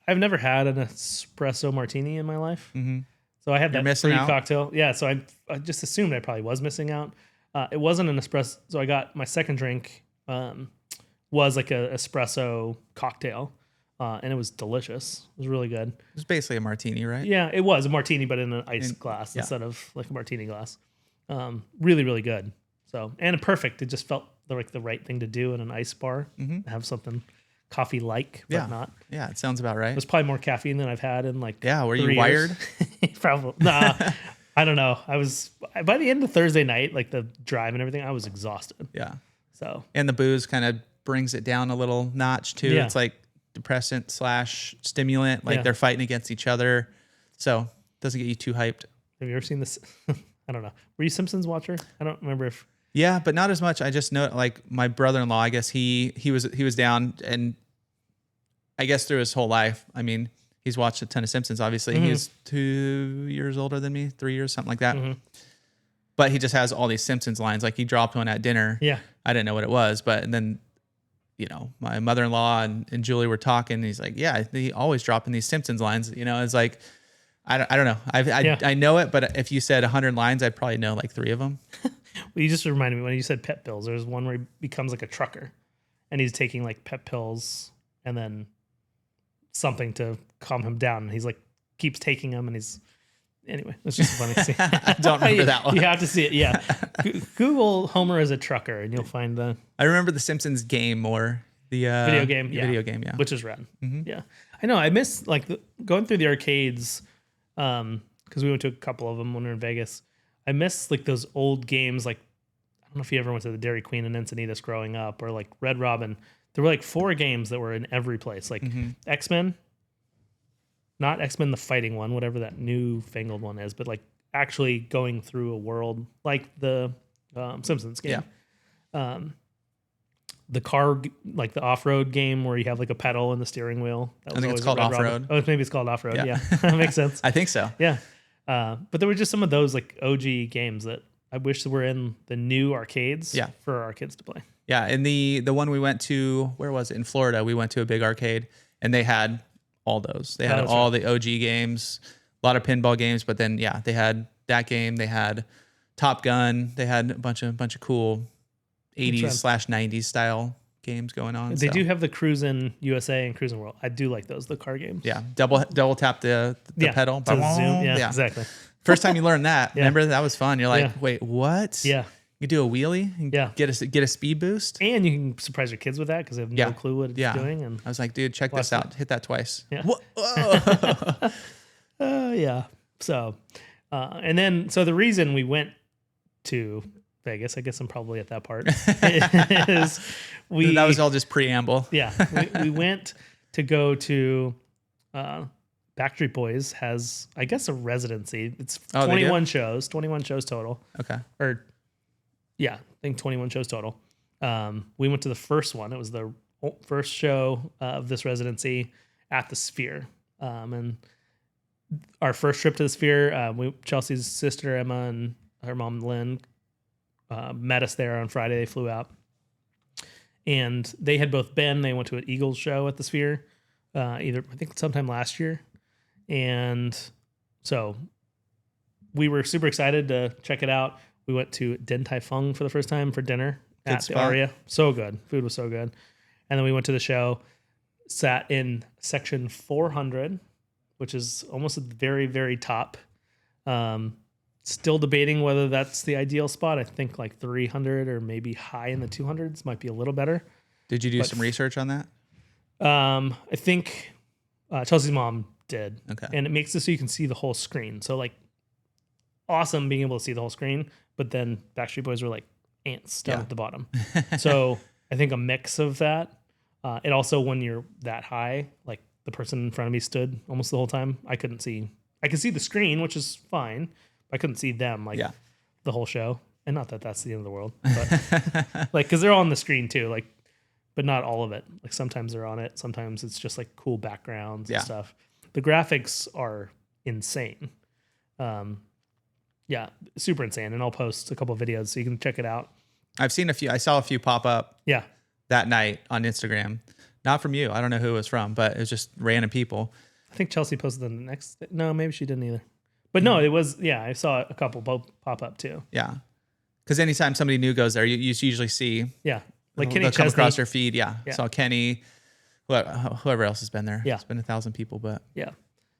I've never had an espresso martini in my life. Mm-hmm. So I had that missing free out? cocktail. Yeah, so I just assumed I probably was missing out. It wasn't an espresso. So I got my second drink was like a espresso cocktail, and it was delicious. It was really good. It was basically a martini, right? Yeah, it was a martini, but in an ice glass instead of like a martini glass. Really, really good. So, and perfect. It just felt like the right thing to do in an ice bar. Have something coffee-like, but not. Yeah, it sounds about right. It was probably more caffeine than I've had in like were 3 you years. wired? Probably. Nah, I don't know. I was, by the end of Thursday night, like the drive and everything, I was exhausted. Yeah. So. And the booze kind of brings it down a little notch too. Yeah. It's like depressant / stimulant. Like they're fighting against each other. So it doesn't get you too hyped. Have you ever seen this? I don't know. Were you a Simpsons watcher? I don't remember if. Yeah, but not as much. I just know like my brother-in-law, I guess he was down, and I guess through his whole life, I mean, he's watched a ton of Simpsons, obviously. He's 2 years older than me, 3 years, something like that. But he just has all these Simpsons lines. Like he dropped one at dinner. Yeah. I didn't know what it was, and then, you know, my mother-in-law and Julie were talking, and he's like, yeah, he always dropping these Simpsons lines. You know, it's like, I don't know. I know it, but if you said 100 lines, I'd probably know like 3 of them. Well, you just reminded me when you said pet pills. There's one where he becomes like a trucker, and he's taking like pet pills and then something to calm him down. And he's like keeps taking them, and anyway. It's just a funny scene. I don't remember that one. You have to see it. Yeah, Google Homer as a trucker, and you'll find the. I remember the Simpsons game more. The video game, video game, yeah, which is rad. Yeah, I know. I miss like going through the arcades because we went to a couple of them when we were in Vegas. I miss like those old games. Like I don't know if you ever went to the Dairy Queen in Encinitas growing up, or like Red Robin. There were like 4 games that were in every place, like X-Men, not X-Men the fighting one, whatever that newfangled one is, but like actually going through a world like the Simpsons game. Yeah. The car, like the off-road game where you have like a pedal and the steering wheel. I think it's called off-road. Oh, maybe it's called off-road. Yeah, that makes sense. I think so. Yeah. But there were just some of those like OG games that I wish were in the new arcades for our kids to play. Yeah. And the one we went to, where was it? In Florida, we went to a big arcade and they had all those. They had all the OG games, a lot of pinball games, but then they had that game. They had Top Gun. They had a bunch of cool 80s / 90s style games going on. They do have the Cruisin' USA and Cruisin' World. I do like those, the car games. Yeah, double tap the pedal. To zoom. Yeah, exactly. First time you learned that, remember that was fun. You're like, wait, what? Yeah. You do a wheelie and get a speed boost. And you can surprise your kids with that because they have no clue what it's doing. And I was like, dude, check this out. Hit that twice. Yeah. Whoa. Yeah. So, and then, so the reason we went to Vegas, I guess I'm probably at that part, is that was all just preamble. Yeah. We went to go to, Backstreet Boys has, I guess, a residency. It's 21 shows total. Okay. Or, yeah, I think 21 shows total. We went to the first one. It was the first show of this residency at the Sphere. And our first trip to the Sphere, Chelsea's sister Emma and her mom Lynn met us there on Friday. They flew out, and they had both been. They went to an Eagles show at the Sphere, I think sometime last year, and so we were super excited to check it out. We went to Din Tai Fung for the first time for dinner at the Aria. So good, food was so good, and then we went to the show. Sat in section 400, which is almost at the very, very top. Still debating whether that's the ideal spot. I think like 300 or maybe high in the 200s might be a little better. Did you do some research on that? I think Chelsea's mom did. Okay. And it makes it so you can see the whole screen. So like awesome being able to see the whole screen, but then Backstreet Boys were like ants down at the bottom. So I think a mix of that. It also, when you're that high, like the person in front of me stood almost the whole time. I could see the screen, which is fine. I couldn't see them the whole show. And not that that's the end of the world, but like, cause they're all on the screen too, like, but not all of it. Like sometimes they're on it. Sometimes it's just like cool backgrounds and stuff. The graphics are insane. Super insane. And I'll post a couple of videos so you can check it out. I've seen a few. I saw a few pop up. Yeah. That night on Instagram. Not from you. I don't know who it was from, but it was just random people. I think Chelsea posted them the next. No, maybe she didn't either. But no, it was, I saw a couple pop up too. Yeah. Because anytime somebody new goes there, you usually see. Yeah. Like Kenny they'll come Chesney. across their feed. Yeah. Saw Kenny, whoever else has been there. Yeah. It's been 1,000 people, but. Yeah.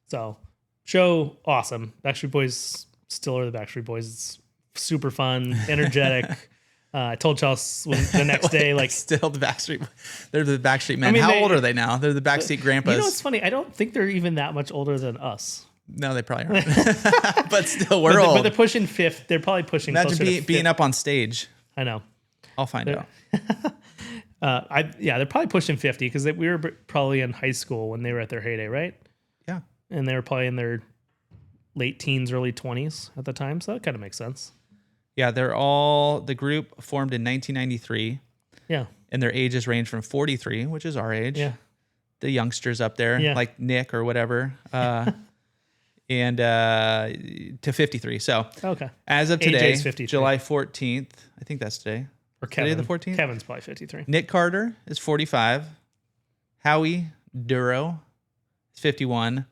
So, show awesome. Backstreet Boys still are the Backstreet Boys. It's super fun, energetic. I told Chelsea the next day, like, still the Backstreet. They're the Backstreet men. I mean, How old are they now? They're the Backstreet grandpas. You know what's funny? I don't think they're even that much older than us. No, they probably aren't. But still, we're old. But they're pushing fifth. They're probably pushing. Imagine being up on stage. I know. I'll find out. They're probably pushing 50 because we were probably in high school when they were at their heyday, right? Yeah. And they were probably in their late teens, early 20s at the time. So that kind of makes sense. Yeah, the group formed in 1993. Yeah. And their ages range from 43, which is our age. Yeah. The youngsters up there, like Nick or whatever, and to 53. So okay. As of today, AJ's July 14th, I think that's today. Or Kevin. Today the 14th? Kevin's probably 53. Nick Carter is 45. Howie Duro is 51.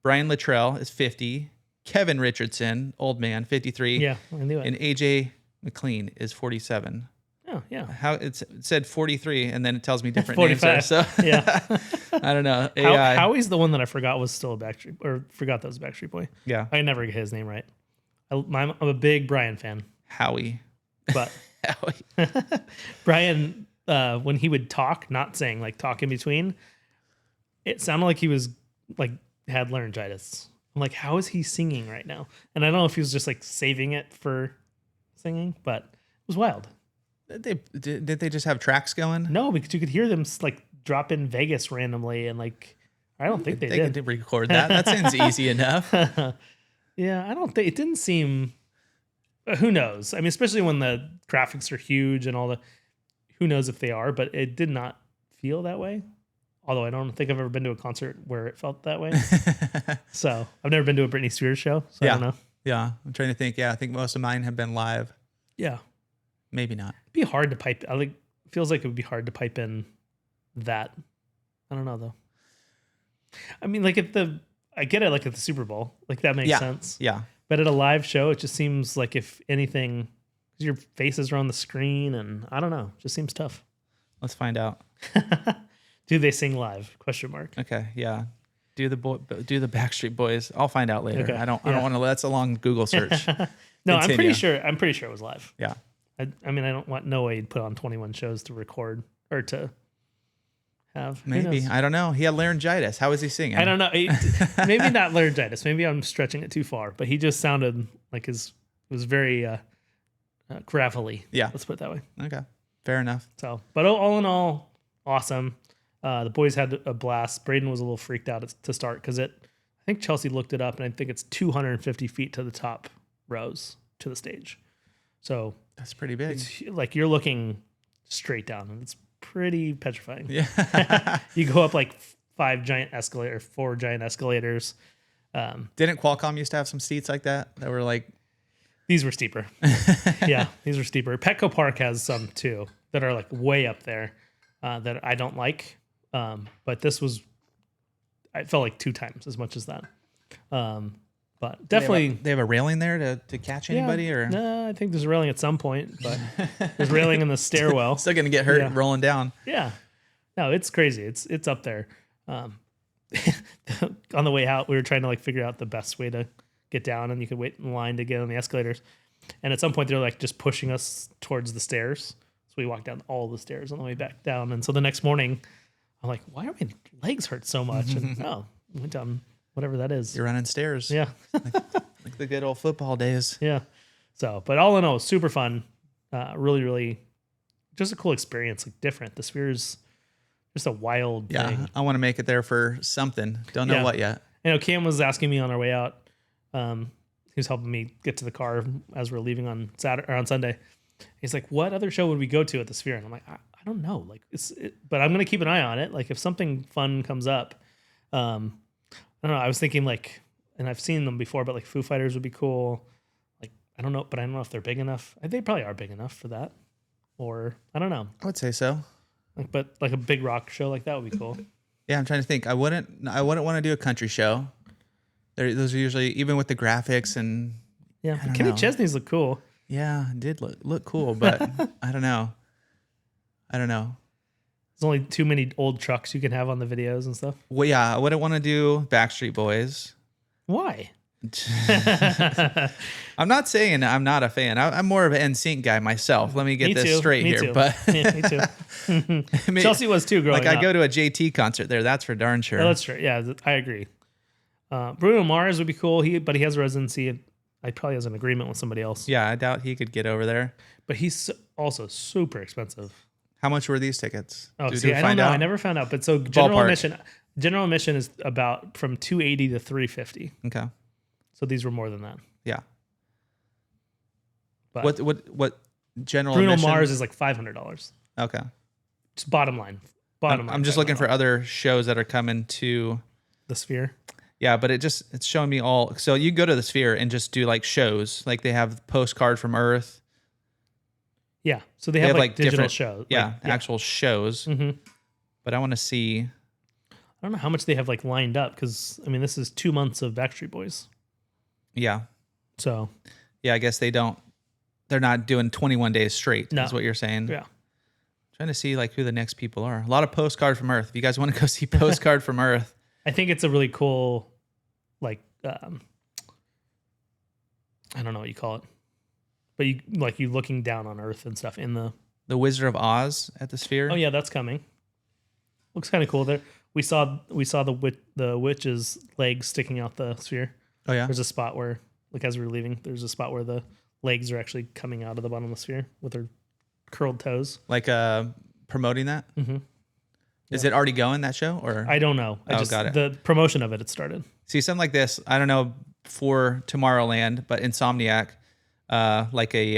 Brian Luttrell is 50. Kevin Richardson, old man, 53. Yeah, I knew it. And AJ McLean is 47. Oh, yeah. How it said 43, and then it tells me different names there. So yeah, I don't know. AI. Howie's the one that I forgot was still a Backstreet, or forgot that was a Backstreet Boy. Yeah, I never get his name right. I'm a big Brian fan. Howie, but Howie. Brian, when he would talk, not sing, like talk in between, it sounded like he was like had laryngitis. I'm like, how is he singing right now? And I don't know if he was just like saving it for singing, but it was wild. Did they just have tracks going? No, because you could hear them like drop in Vegas randomly, and like I don't think they did. Could record that. That seems easy enough. Yeah, I don't think it didn't seem. Who knows? I mean, especially when the graphics are huge and all the. Who knows if they are? But it did not feel that way. Although I don't think I've ever been to a concert where it felt that way. So I've never been to a Britney Spears show. So I don't know. Yeah, I'm trying to think. Yeah, I think most of mine have been live. Yeah. Maybe not. It'd be hard to pipe. It feels like it would be hard to pipe in that. I don't know though. I mean, like I get it, like at the Super Bowl, like that makes sense. Yeah. But at a live show, it just seems like if anything, 'cause your faces are on the screen, and I don't know, it just seems tough. Let's find out. Do they sing live? Question mark. Okay. Yeah. Do the Backstreet Boys. I'll find out later. Okay. I don't want to. That's a long Google search. No, Continue. I'm pretty sure it was live. Yeah. I mean, I don't want no way to put on 21 shows to record or to have. Who Maybe. knows? I don't know. He had laryngitis. How was he singing? I don't know. Maybe not laryngitis. Maybe I'm stretching it too far. But he just sounded like it was very gravelly. Yeah. Let's put it that way. Okay. Fair enough. So, but all in all, awesome. The boys had a blast. Braden was a little freaked out to start because I think Chelsea looked it up, and I think it's 250 feet to the top rows to the stage. So That's pretty big. it's like you're looking straight down, and it's pretty petrifying. Yeah. You go up like 4 giant escalators. Didn't Qualcomm used to have some seats like that were like... These were steeper. Yeah, these were steeper. Petco Park has some too that are like way up there that I don't like. But this was, I felt like 2 times as much as that. But definitely. They have a railing there to catch anybody? Or No, I think there's a railing at some point, but there's railing in the stairwell. Still going to get hurt rolling down. Yeah. No, it's crazy. It's up there. On the way out, we were trying to like figure out the best way to get down, and you could wait in line to get on the escalators. And at some point, they're like just pushing us towards the stairs. So we walked down all the stairs on the way back down. And so the next morning, I'm like, why are my legs hurt so much? And we went down whatever that is. You're running stairs. Yeah. like the good old football days. Yeah. So, but all in all, super fun. Really, really just a cool experience, like different. The Sphere's just a wild thing. I want to make it there for something. Don't know what yet. You know, Cam was asking me on our way out. He was helping me get to the car as we're leaving on Saturday or on Sunday. He's like, "What other show would we go to at the Sphere?" And I'm like, "I don't know. Like, but I'm gonna keep an eye on it. Like, if something fun comes up, I don't know. I was thinking like, and I've seen them before, but like Foo Fighters would be cool. Like, I don't know, but I don't know if they're big enough. They probably are big enough for that, or I don't know. I would say so. Like, but like a big rock show like that would be cool. Yeah, I'm trying to think. I wouldn't want to do a country show. Those are usually, even with the graphics and Kenny Chesney's look cool. Yeah, it did look cool, but I don't know. There's only too many old trucks you can have on the videos and stuff. Well, yeah, I wouldn't want to do Backstreet Boys. Why? I'm not saying I'm not a fan. I'm more of an NSYNC guy myself. Let me get this straight here. Too. But yeah, me too. I mean, Chelsea was too growing up. I go to a JT concert there. That's for darn sure. Oh, that's true. Yeah, I agree. Bruno Mars would be cool. But he has a residency. I probably has an agreement with somebody else. Yeah, I doubt he could get over there. But he's also super expensive. How much were these tickets? Oh, see, I don't know. I never found out. But so general admission is about from $280 to $350. Okay. So these were more than that. Yeah. But what general Bruno admission? Mars is like $500. Okay. Just bottom line. I'm just looking for other shows that are coming to the Sphere. Yeah, but it's showing me all. So you go to the Sphere and just do like shows. Like they have Postcard from Earth. Yeah. So they have like digital different shows. Yeah, actual shows. Mm-hmm. But I want to see. I don't know how much they have like lined up because I mean this is 2 months of Backstreet Boys. Yeah. So. Yeah, I guess they're not doing 21 days straight. No. Is what you're saying. Yeah. Trying to see like who the next people are. A lot of Postcard from Earth. If you guys want to go see Postcard from Earth. I think it's a really cool, like, I don't know what you call it, but you looking down on Earth and stuff in the Wizard of Oz at the Sphere. Oh yeah, that's coming. Looks kind of cool there. We saw the witch's legs sticking out the Sphere. Oh yeah. There's a spot where, like, as we were leaving, there's a spot where the legs are actually coming out of the bottom of the Sphere with their curled toes. Like promoting that. Mm-hmm. Is it already going, that show? Or I don't know. Got it. The promotion of it started. See, something like this, I don't know for Tomorrowland, but Insomniac, like a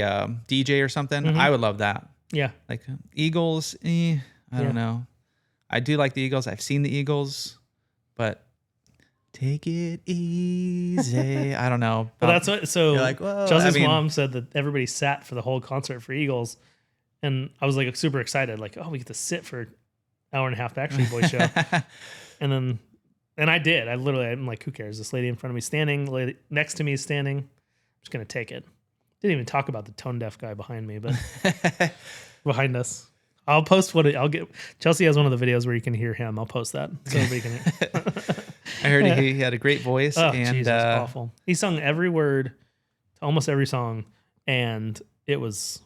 DJ or something, I would love that. Yeah. Like Eagles, I don't know. I do like the Eagles. I've seen the Eagles, but take it easy. I don't know. Well, that's what. So like, Chelsea's mom said that everybody sat for the whole concert for Eagles, and I was like super excited. Like, oh, we get to sit for hour and a half Backstreet Boys show. and I did. I'm like, who cares? This lady in front of me standing, lady next to me is standing. I'm just going to take it. Didn't even talk about the tone deaf guy behind me, but behind us. I'll post I'll get. Chelsea has one of the videos where you can hear him. I'll post that so everybody can hear. I heard he had a great voice. Oh, and Jesus, awful. He sung every word to almost every song, and it was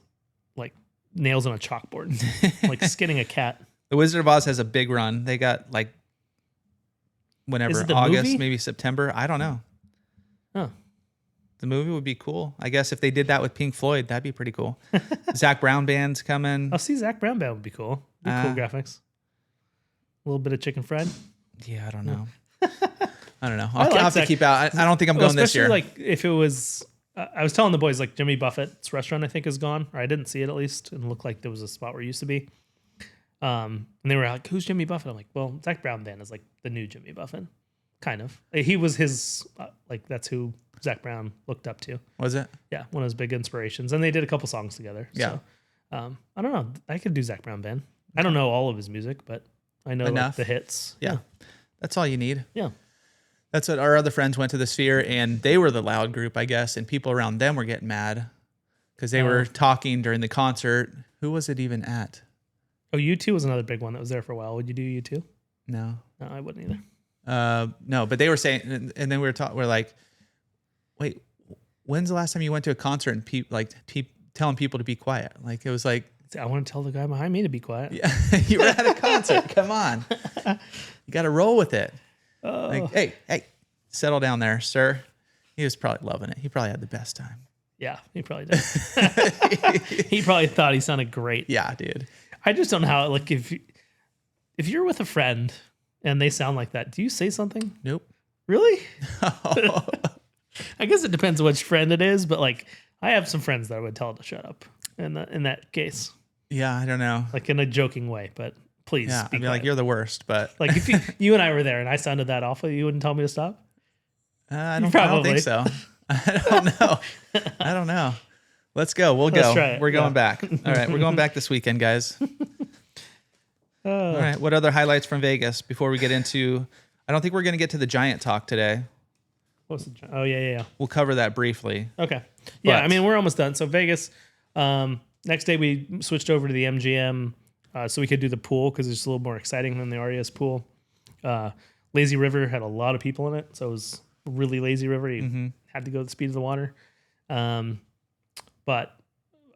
like nails on a chalkboard, like skinning a cat. The Wizard of Oz has a big run. They got like whenever, it the August, movie? maybe September. I don't know. Oh, The movie would be cool. I guess if they did that with Pink Floyd, that'd be pretty cool. Zach Brown band's coming. I'll see Zach Brown band would be cool. Be cool graphics. A little bit of chicken fried. Yeah, I don't know. I don't know. I I'll like have to Zach- keep out. I don't think I'm going this year. Especially like if it was, I was telling the boys like Jimmy Buffett's restaurant I think is gone, or I didn't see it at least, and it looked like there was a spot where it used to be. And they were like, "Who's Jimmy Buffett?" I'm like, "Well, Zach Brown band is like the new Jimmy Buffett, kind of. He was his like that's who Zach Brown looked up to. Was it? Yeah, one of his big inspirations, and they did a couple songs together. Yeah. So, I don't know. I could do Zach Brown band. I don't know all of his music, but I know like, Enough. the hits. Yeah. That's all you need. Yeah. That's what our other friends went to the Sphere, and they were the loud group, I guess, and people around them were getting mad because they were talking during the concert. Who was it even at? Oh, U2 was another big one that was there for a while. Would you do U2? No. No, I wouldn't either. No, but they were saying, and then we're like, wait, when's the last time you went to a concert and telling people to be quiet? Like it was like, I want to tell the guy behind me to be quiet. yeah, you were at a concert. Come on, you got to roll with it. Like, hey, settle down there, sir. He was probably loving it. He probably had the best time. Yeah, he probably did. He probably thought he sounded great. Yeah, dude. I just don't know how, like, if you're with a friend and they sound like that, do you say something? Nope. Really? I guess it depends which friend it is, but like, I have some friends that I would tell to shut up in that case, Yeah, I don't know. like in a joking way, but please Yeah, be I'd be quiet. like, you're the worst, but Like if you and I were there and I sounded that awful, you wouldn't tell me to stop? I don't Probably. think so. I don't know. Let's go. We'll Let's go. try it. We're going Yeah. back. All right, we're going back this weekend, guys. All right. What other highlights from Vegas before we get into? I don't think we're going to get to the Giant talk today. What's the, oh yeah. We'll cover that briefly. Okay. Yeah, But- I mean, we're almost done. So Vegas, next day we switched over to the MGM so we could do the pool because it's a little more exciting than the RES pool. Lazy River had a lot of people in it, so it was a really lazy river. You had to go the speed of the water. But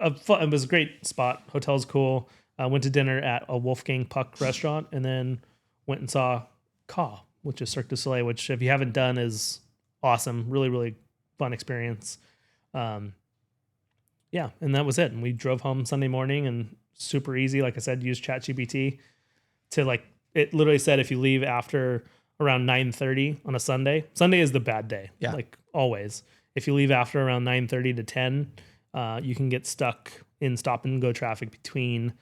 it was a great spot. Hotel's cool. Went to dinner at a Wolfgang Puck restaurant and then went and saw Ka, which is Cirque du Soleil, which if you haven't done is awesome. Really, really fun experience. Yeah, and that was it. And we drove home Sunday morning and super easy. Like I said, used ChatGPT to like, it literally said if you leave after around 9:30 on a Sunday is the bad day. Yeah. Like always. If you leave after around 9:30 to 10, you can get stuck in stop and go traffic between,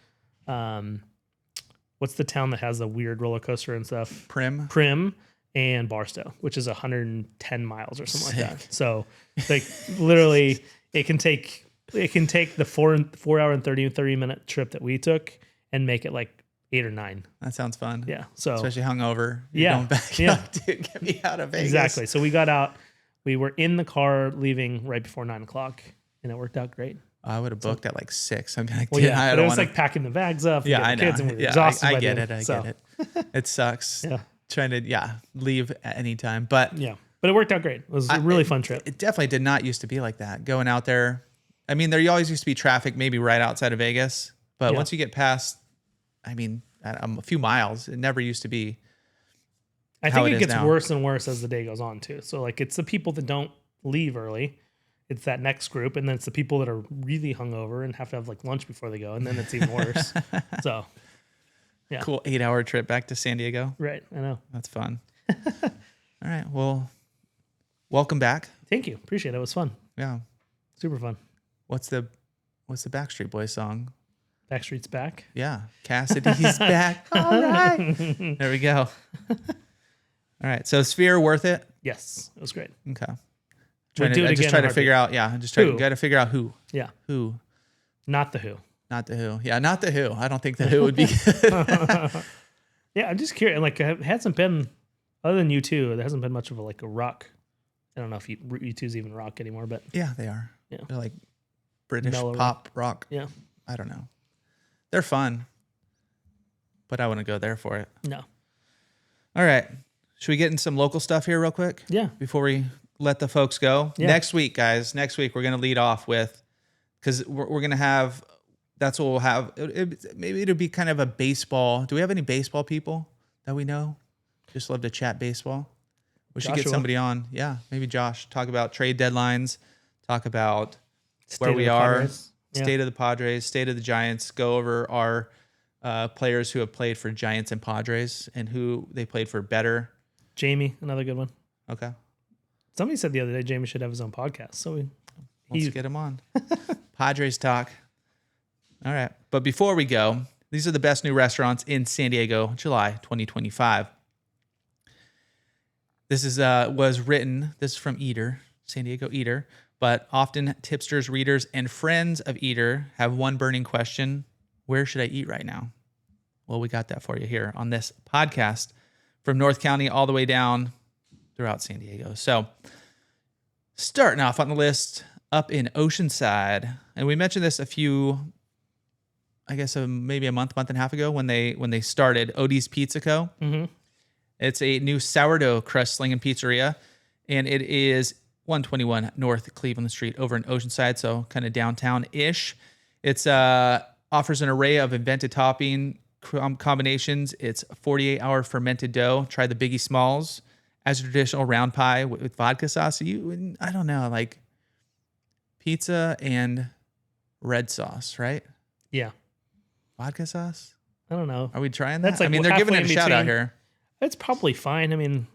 what's the town that has a weird roller coaster and stuff? Prim and Barstow, which is 110 miles or something like that. So like literally it can take the 4 hour and 30 minute trip that we took and make it like 8 or 9. That sounds fun. Yeah. So Especially hungover. You're Yeah. Going back. Yeah. Like, dude, get me out of Vegas. exactly. So we got out, we were in the car leaving right before 9:00 and it worked out great. I would have booked at like 6. I'd be like, Well, dude, yeah, I but don't it was want like packing the bags up. And Yeah, I getting the know. kids and we were Yeah, exhausted. I by get then. it. I So, get it. It sucks. Yeah. Trying to, leave at any time. But Yeah. But it worked out great. It was a really fun trip. It definitely did not used to be like that. Going out there. I mean, there always used to be traffic maybe right outside of Vegas. But Yeah. once you get past, I mean, a few miles, it never used to be. I how think it it is gets now. worse and worse as the day goes on too. So like it's the people that don't leave early. It's that next group, and then it's the people that are really hungover and have to have like lunch before they go, and then it's even worse. So yeah. Cool 8-hour trip back to San Diego. Right, I know. That's fun. All right. Well, welcome back. Thank you. Appreciate it. It was fun. Yeah. Super fun. What's the Backstreet Boys song? Backstreet's back. Yeah. Cassidy's back. All right. There we go. All right. So Sphere, worth it? Yes, it was great. Okay. We'll do it I just again try in a to figure out. Yeah. I just try Who? got to figure out who. Yeah, Who. not the Who. Not the Who. Yeah. Not the Who. I don't think the Who would be good. Yeah, I'm just curious. Like, it hasn't been other than U2. There hasn't been much of a rock. I don't know if U2's even rock anymore, but Yeah, they are. Yeah. They're like British Mellow pop rock. yeah, I don't know. They're fun, but I wouldn't go there for it. no, All right. Should we get in some local stuff here real quick? yeah, Before we let the folks go? Yeah. Next week, guys, we're going to lead off with, because we're going to have that's what we'll have. Maybe it'll be kind of a baseball. Do we have any baseball people that we know? Just love to chat baseball. We should get Joshua. somebody on. Yeah, maybe Josh. Talk about trade deadlines. Talk about where State we of the are. Padres. Yeah. State of the Padres. State of the Giants. Go over our players who have played for Giants and Padres and who they played for better. Jamie, another good one. Okay. Somebody said the other day Jamie should have his own podcast. So Let's get him on. Padres talk. All right. But before we go, these are the best new restaurants in San Diego, July 2025. This is was written, this is from Eater, San Diego Eater, but often tipsters, readers, and friends of Eater have one burning question: where should I eat right now? Well, we got that for you here on this podcast from North County all the way down throughout San Diego. So starting off on the list, up in Oceanside, and we mentioned this a few, I guess maybe a month and a half ago when they started Odie's Pizza Co. Mm-hmm. It's a new sourdough crust slinging pizzeria, and it is 121 North Cleveland Street over in Oceanside, so kind of downtown-ish. It's offers an array of invented topping combinations. It's 48-hour fermented dough. Try the Biggie Smalls as a traditional round pie with vodka sauce. I don't know, like pizza and red sauce, right? Yeah. Vodka sauce? I don't know. Are we trying that? That's like I mean, they're giving it a halfway in shout out between. here. It's probably fine. I mean,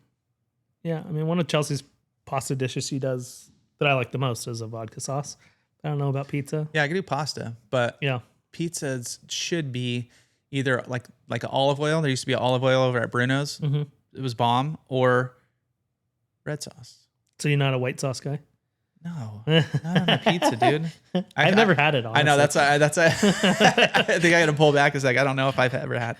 yeah. I mean, one of Chelsea's pasta dishes she does that I like the most is a vodka sauce. I don't know about pizza. Yeah, I can do pasta, but Yeah. pizzas should be either like an olive oil. There used to be olive oil over at Bruno's. Mm-hmm. It was bomb, or red sauce. So you're not a white sauce guy? No, not on a pizza, dude. I've never had it. Honestly. I know that's I think I got to pull back. It's like I don't know if I've ever had.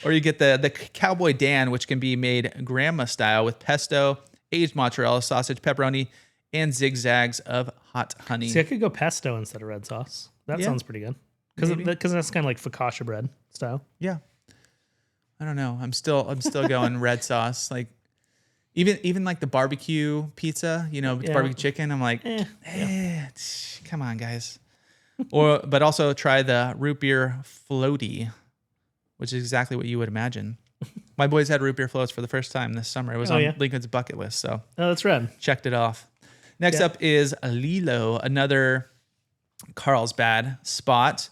Or you get the Cowboy Dan, which can be made grandma style with pesto, aged mozzarella, sausage, pepperoni, and zigzags of hot honey. See, I could go pesto instead of red sauce. That Yeah. sounds pretty good. Maybe. Because that's kind of like focaccia bread style. Yeah, I don't know. I'm still going red sauce. Like even like the barbecue pizza, with Yeah. barbecue chicken. I'm like, come on, guys. But also try the root beer floaty, which is exactly what you would imagine. My boys had root beer floats for the first time this summer. It was on Lincoln's bucket list, so Oh, that's red. checked it off. Next up is Lilo, another Carlsbad spot.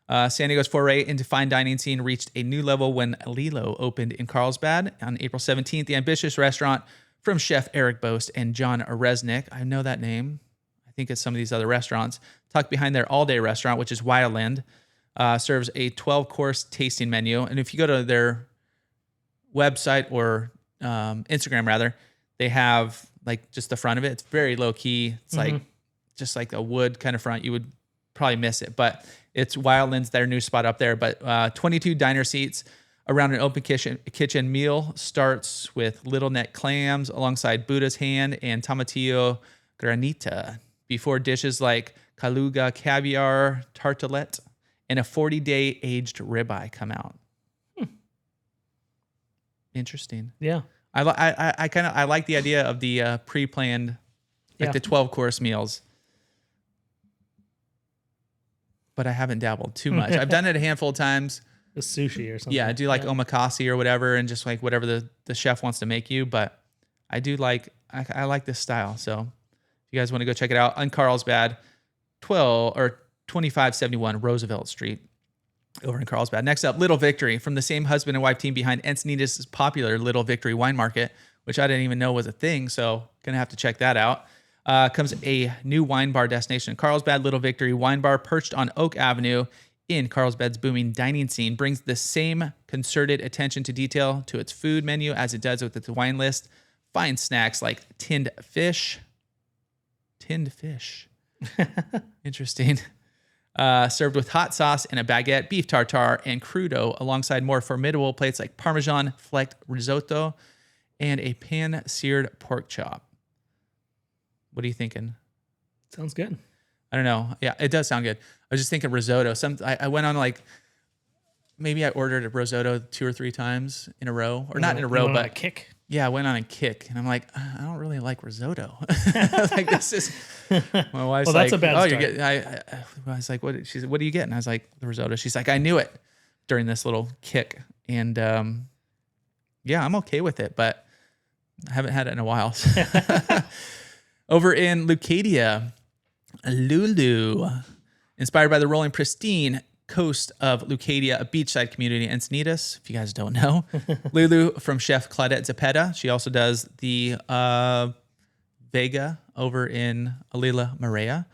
San Diego's foray into fine dining scene reached a new level when Lilo opened in Carlsbad on April 17th. The ambitious restaurant from Chef Eric Boast and John Resnick. I know that name. I think it's some of these other restaurants. Tucked behind their all-day restaurant, which is Wildland, serves a 12-course tasting menu. And if you go to their website or Instagram, rather, they have like just the front of it. It's very low-key. It's like just like a wood kind of front. You would probably miss it, but it's Wildland's their new spot up there. But 22 diner seats around an open kitchen. Meal starts with little neck clams alongside Buddha's hand and tomatillo granita before dishes like Kaluga caviar tartelette and a 40-day aged ribeye come out. Interesting. Yeah. I like the idea of the pre-planned, like the 12-course meals. But I haven't dabbled too much. I've done it a handful of times. The sushi or something. Yeah, I do like omakase or whatever, and just like whatever the chef wants to make you. But I do like I like this style. So if you guys want to go check it out on Carlsbad, 2571 Roosevelt Street over in Carlsbad. Next up, Little Victory, from the same husband and wife team behind Encinitas' popular Little Victory Wine Market, which I didn't even know was a thing. So gonna have to check that out. Comes a new wine bar destination. Carlsbad Little Victory Wine Bar, perched on Oak Avenue in Carlsbad's booming dining scene, brings the same concerted attention to detail to its food menu as it does with its wine list. Fine snacks like tinned fish. Interesting. Served with hot sauce and a baguette, beef tartare, and crudo, alongside more formidable plates like Parmesan flecked risotto and a pan-seared pork chop. What are you thinking? Sounds good. I don't know. Yeah, it does sound good. I was just thinking risotto. I went on like, maybe I ordered a risotto 2 or 3 times in a row, or not in a row, On but a kick. I went on a kick, and I'm like, I don't really like risotto. Like this is my wife's Well, that's like, a bad oh, start. you're getting. I was like, what? She said, what do you get? And I was like, the risotto. She's like, I knew it during this little kick, and yeah, I'm okay with it, but I haven't had it in a while. Over in Leucadia, Lulu, inspired by the rolling, pristine coast of Leucadia, a beachside community in Encinitas, if you guys don't know. Lulu from chef Claudette Zepeda. She also does the Vega over in Alila Marea.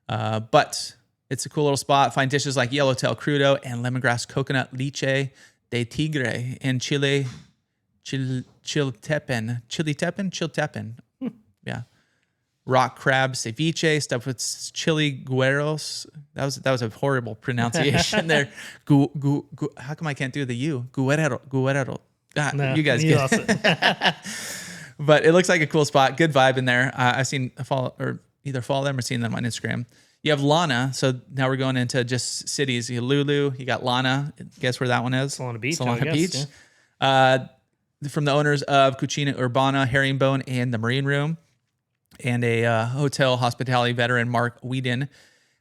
But it's a cool little spot. Find dishes like yellowtail crudo and lemongrass coconut leche de tigre in Chile, Chiltepen. Yeah. Rock crab ceviche stuffed with chili gueros. That was a horrible pronunciation there. How come I can't do the U? Guerrero. No, You guys you get lost it. But it looks like a cool spot. Good vibe in there. I've seen either follow them or seen them on Instagram. You have Lana. So now we're going into just cities. You have Lulu. You got Lana. Guess where that one is? Solana Beach, Solana I guess, Beach. yeah. From the owners of Cucina Urbana, Herringbone, and the Marine Room, and a hotel hospitality veteran, Mark Whedon,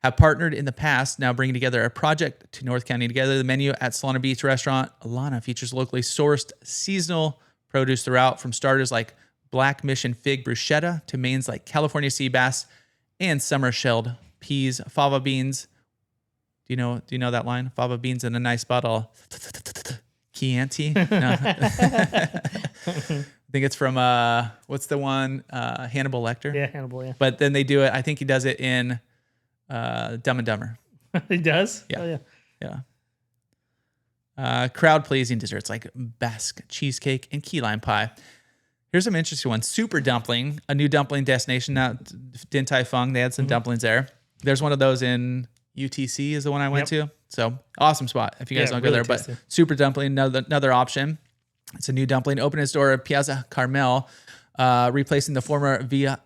have partnered in the past, now bringing together a project to North County together. The menu at Solana Beach restaurant, Lana, features locally sourced seasonal produce throughout, from starters like Black Mission fig bruschetta to mains like California sea bass and summer shelled peas, fava beans. Do you know that line? Fava beans in a nice bottle. Chianti? No. I think it's from what's the one? Hannibal Lecter. Yeah, Hannibal, yeah. But then they do it. I think he does it in Dumb and Dumber. He does? Yeah. Oh, yeah. Yeah. Crowd pleasing desserts like Basque cheesecake and key lime pie. Here's some interesting ones. Super Dumpling, a new dumpling destination. Now, Din Tai Fung, they had some dumplings there. There's one of those in UTC is the one I went to. So awesome spot if you guys don't go really there. tasty. But Super Dumpling, another option. It's a new dumpling. Opened its door at Piazza Carmel, replacing the former Via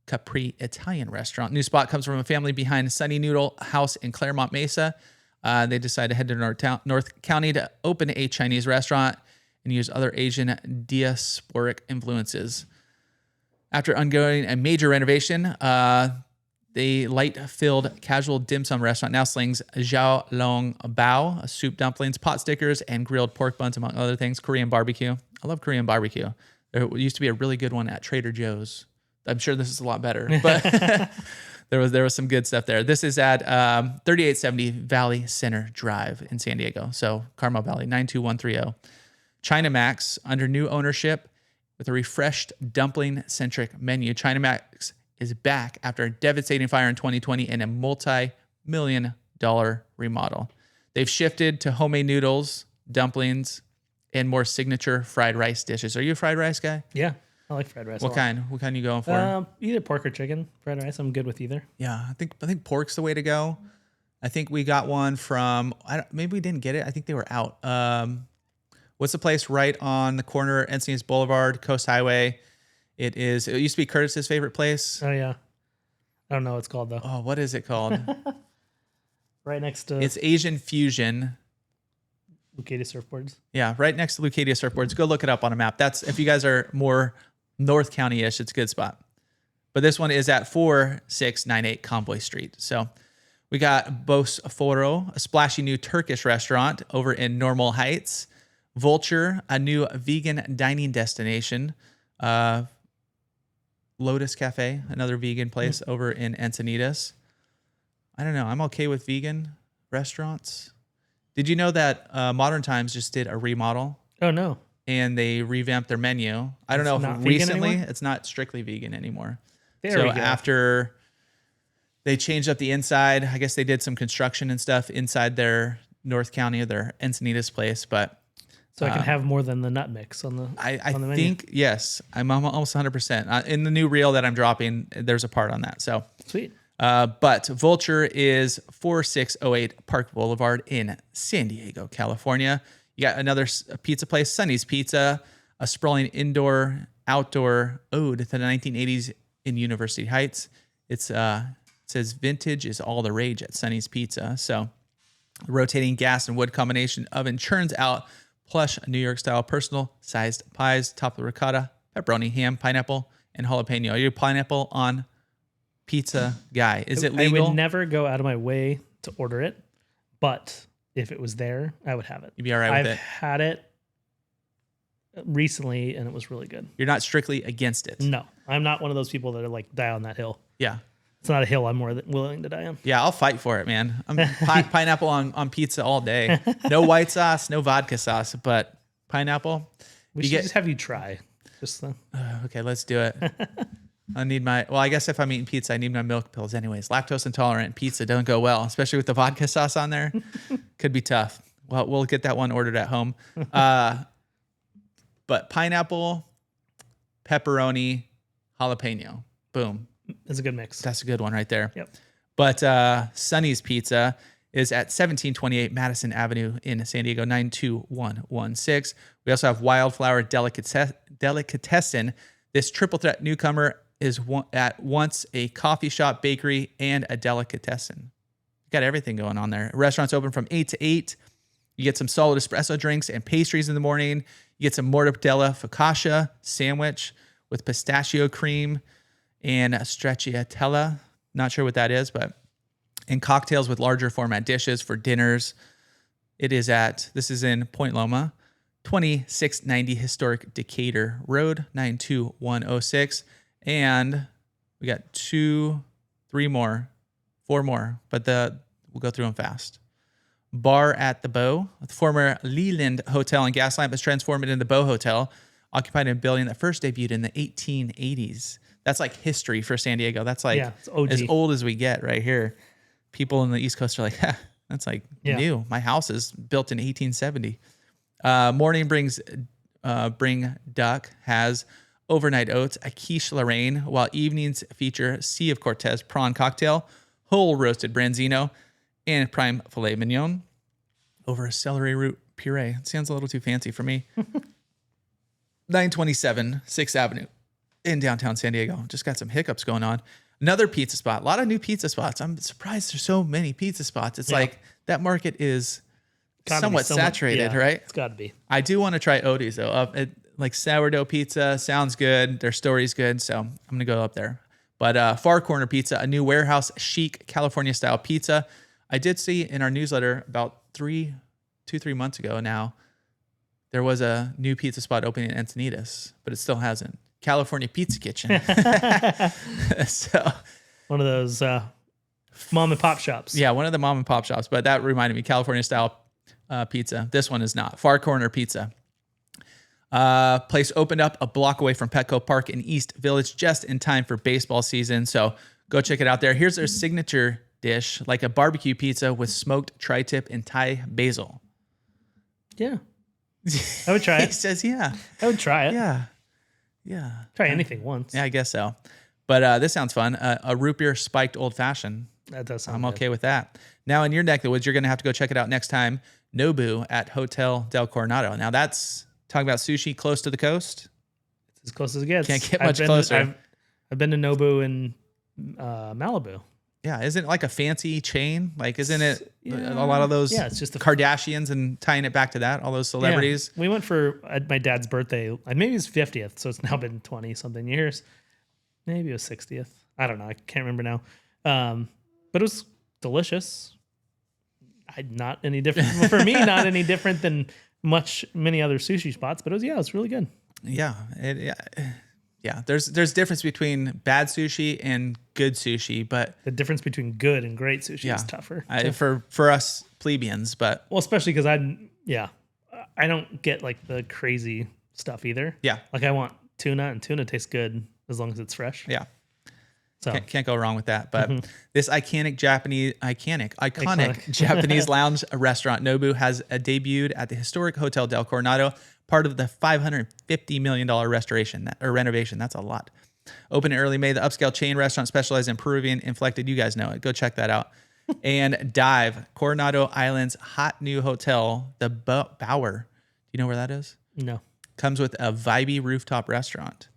Capri Italian restaurant. New spot comes from a family behind Sunny Noodle House in Claremont Mesa. They decided to head to North County to open a Chinese restaurant and use other Asian diasporic influences. After undergoing a major renovation, the light-filled casual dim sum restaurant now slings Zhao Long Bao, soup dumplings, pot stickers, and grilled pork buns, among other things. Korean barbecue. I love Korean barbecue. There used to be a really good one at Trader Joe's. I'm sure this is a lot better, but there was some good stuff there. This is at 3870 Valley Center Drive in San Diego. So Carmel Valley, 92130. China Max, under new ownership with a refreshed dumpling-centric menu. China Max is back after a devastating fire in 2020 and a multi-million-dollar remodel. They've shifted to homemade noodles, dumplings, and more signature fried rice dishes. Are you a fried rice guy? Yeah, I like fried rice. What kind? What kind are you going for? Either pork or chicken. Fried rice, I'm good with either. Yeah, I think pork's the way to go. I think we got one from, maybe we didn't get it. I think they were out. What's the place right on the corner, Encinitas Boulevard, Coast Highway? It used to be Curtis's favorite place. Oh, yeah. I don't know what it's called, though. Oh, what is it called? Right next to It's Asian Fusion. Leucadia Surfboards. Yeah, right next to Leucadia Surfboards. Go look it up on a map. That's, if you guys are more North County-ish, it's a good spot. But this one is at 4698 Convoy Street. So we got Bos Foro, a splashy new Turkish restaurant over in Normal Heights. Vulture, a new vegan dining destination. Lotus Cafe, another vegan place over in Encinitas. I don't know. I'm okay with vegan restaurants. Did you know that Modern Times just did a remodel Oh, no. and they revamped their menu? I don't It's know not if vegan recently anymore? it's not strictly vegan anymore. There we go. After they changed up the inside, I guess they did some construction and stuff inside their North County, their Encinitas place, but So I can have more than the nut mix on the I on the menu. think, yes, I'm almost 100%. In the new reel that I'm dropping, there's a part on that. So, Sweet. but Vulture is 4608 Park Boulevard in San Diego, California. You got another pizza place, Sonny's Pizza, a sprawling indoor-outdoor ode to the 1980s in University Heights. It says vintage is all the rage at Sonny's Pizza. So the rotating gas and wood combination oven churns out plush New York style personal sized pies, topped with ricotta, pepperoni, ham, pineapple, and jalapeno. Are you a pineapple on pizza guy? Is it legal? I would never go out of my way to order it, but if it was there, I would have it. You'd be all right with I've it. had it recently, and it was really good. You're not strictly against it. No, I'm not one of those people that are like die on that hill. Yeah. It's not a hill I'm more than willing to die on. Yeah, I'll fight for it, man. I'm pineapple on pizza all day. No white sauce, no vodka sauce, but pineapple. We should just have you try. Just Okay, let's do it. I guess if I'm eating pizza, I need my milk pills anyways. Lactose intolerant pizza don't go well, especially with the vodka sauce on there. Could be tough. Well, we'll get that one ordered at home. But pineapple, pepperoni, jalapeno. Boom. it's a good mix. That's a good one right there. Yep. But Sonny's Pizza is at 1728 Madison Avenue in San Diego, 92116. We also have Wildflower Delicatessen. This triple threat newcomer is at once a coffee shop, bakery, and a delicatessen. Got everything going on there. Restaurant's open from 8 to 8. You get some solid espresso drinks and pastries in the morning. You get some mortadella focaccia sandwich with pistachio cream and stracciatella. Not sure what that is, and cocktails with larger format dishes for dinners. This is in Point Loma, 2690 Historic Decatur Road, 92106. And we got 4 more, but we'll go through them fast. Bar at the Bow, the former Leland Hotel and Gas Lamp, is transformed into the Bow Hotel, occupied in a building that first debuted in the 1880s. That's like history for San Diego. That's like it's OG. as old as we get right here. People in the East Coast are like, that's like new. My house is built in 1870. Morning Bring Duck has overnight oats, a quiche Lorraine, while evenings feature Sea of Cortez prawn cocktail, whole roasted branzino, and prime filet mignon over a celery root puree. It sounds a little too fancy for me. 927 6th Avenue in downtown San Diego. Just got some hiccups going on. Another pizza spot. A lot of new pizza spots. I'm surprised there's so many pizza spots. It's like that market is somewhat saturated, right? It's got to be. I do want to try Odie's though. Like sourdough pizza sounds good. Their story's good, so I'm gonna go up there. But Far Corner Pizza, a new warehouse chic California style pizza. I did see in our newsletter about 3 months ago now, there was a new pizza spot opening in Encinitas, but it still hasn't. California Pizza Kitchen. So one of those mom and pop shops. Yeah, one of the mom and pop shops, but that reminded me, California style pizza. This one is not. Far Corner Pizza. Place opened up a block away from Petco Park in East Village just in time for baseball season. So go check it out there. Here's their signature dish, like a barbecue pizza with smoked tri-tip and Thai basil. Yeah. I would try He it. says, yeah. I would try it. Yeah. Try anything once. Yeah, I guess so. But this sounds fun. A root beer spiked old fashioned. That does sound I'm good. okay with that. Now, in your neck of the woods, you're going to have to go check it out next time. Nobu at Hotel Del Coronado. Now, that's talking about sushi close to the coast. It's as close as it gets. Can't get much closer. I've been to Nobu in Malibu. Yeah, isn't it like a fancy chain? Like, isn't it a lot of those it's just the Kardashians and tying it back to that, all those celebrities? Yeah. We went for my dad's birthday. Maybe his 50th, so it's now been 20-something years. Maybe it was 60th. I don't know. I can't remember now. But it was delicious. Not any different for me. Not any different than many other sushi spots. But it's really good. Yeah, yeah. There's difference between bad sushi and good sushi, but The difference between good and great sushi is tougher. For us plebeians, but well, especially because I don't get like the crazy stuff either. Yeah. Like I want tuna, and tuna tastes good as long as it's fresh. Yeah. So Can't go wrong with that. But this iconic Japanese lounge restaurant, Nobu, has debuted at the historic Hotel Del Coronado, part of the $550 million renovation. That's a lot. Open in early May, the upscale chain restaurant specializes in Peruvian inflected. You guys know it. Go check that out. And Dive, Coronado Island's hot new hotel, the Bower. Do you know where that is? No. Comes with a vibey rooftop restaurant.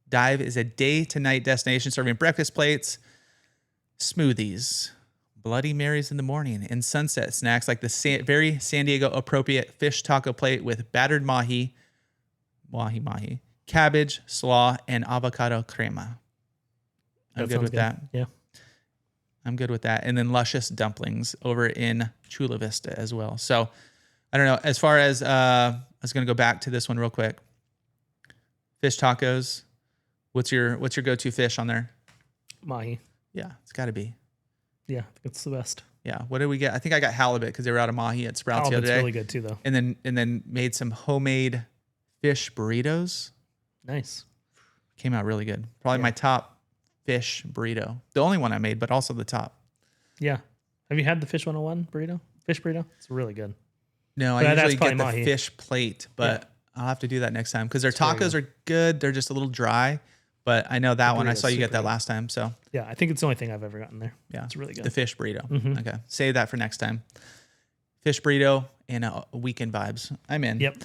Dive is a day to night destination serving breakfast plates, smoothies, Bloody Marys in the morning, and sunset snacks like the very San Diego appropriate fish taco plate with battered mahi, cabbage, slaw, and avocado crema. I'm good with that. Yeah. I'm good with that. And then luscious dumplings over in Chula Vista as well. So I don't know. As far as I was going to go back to this one real quick. Fish tacos. What's your go-to fish on there? Mahi. Yeah, it's got to be. Yeah, I think it's the best. Yeah. What did we get? I think I got halibut because they were out of mahi at Sprouts the other day. Really good too, though. And then made some homemade fish burritos. Nice. Came out really good. Probably my top fish burrito. The only one I made, but also the top. Yeah. Have you had the Fish 101 burrito? Fish burrito? It's really good. No, I usually get the fish plate, but I'll have to do that next time because their tacos are good. They're just a little dry. But I know that one. I saw you get that last time. So yeah, I think it's the only thing I've ever gotten there. Yeah, it's really good. The fish burrito. Mm-hmm. Okay, save that for next time. Fish burrito and weekend vibes. I'm in. Yep.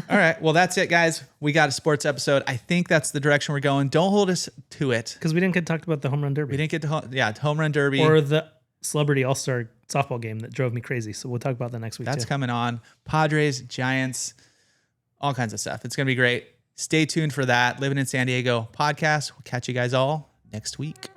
All right. Well, that's it, guys. We got a sports episode. I think that's the direction we're going. Don't hold us to it because we didn't get talked about the home run derby. We didn't get to home run derby or the Celebrity All-Star softball game that drove me crazy. So we'll talk about that next week. That's coming on. Padres, Giants, all kinds of stuff. It's gonna be great. Stay tuned for that. Living in San Diego podcast. We'll catch you guys all next week.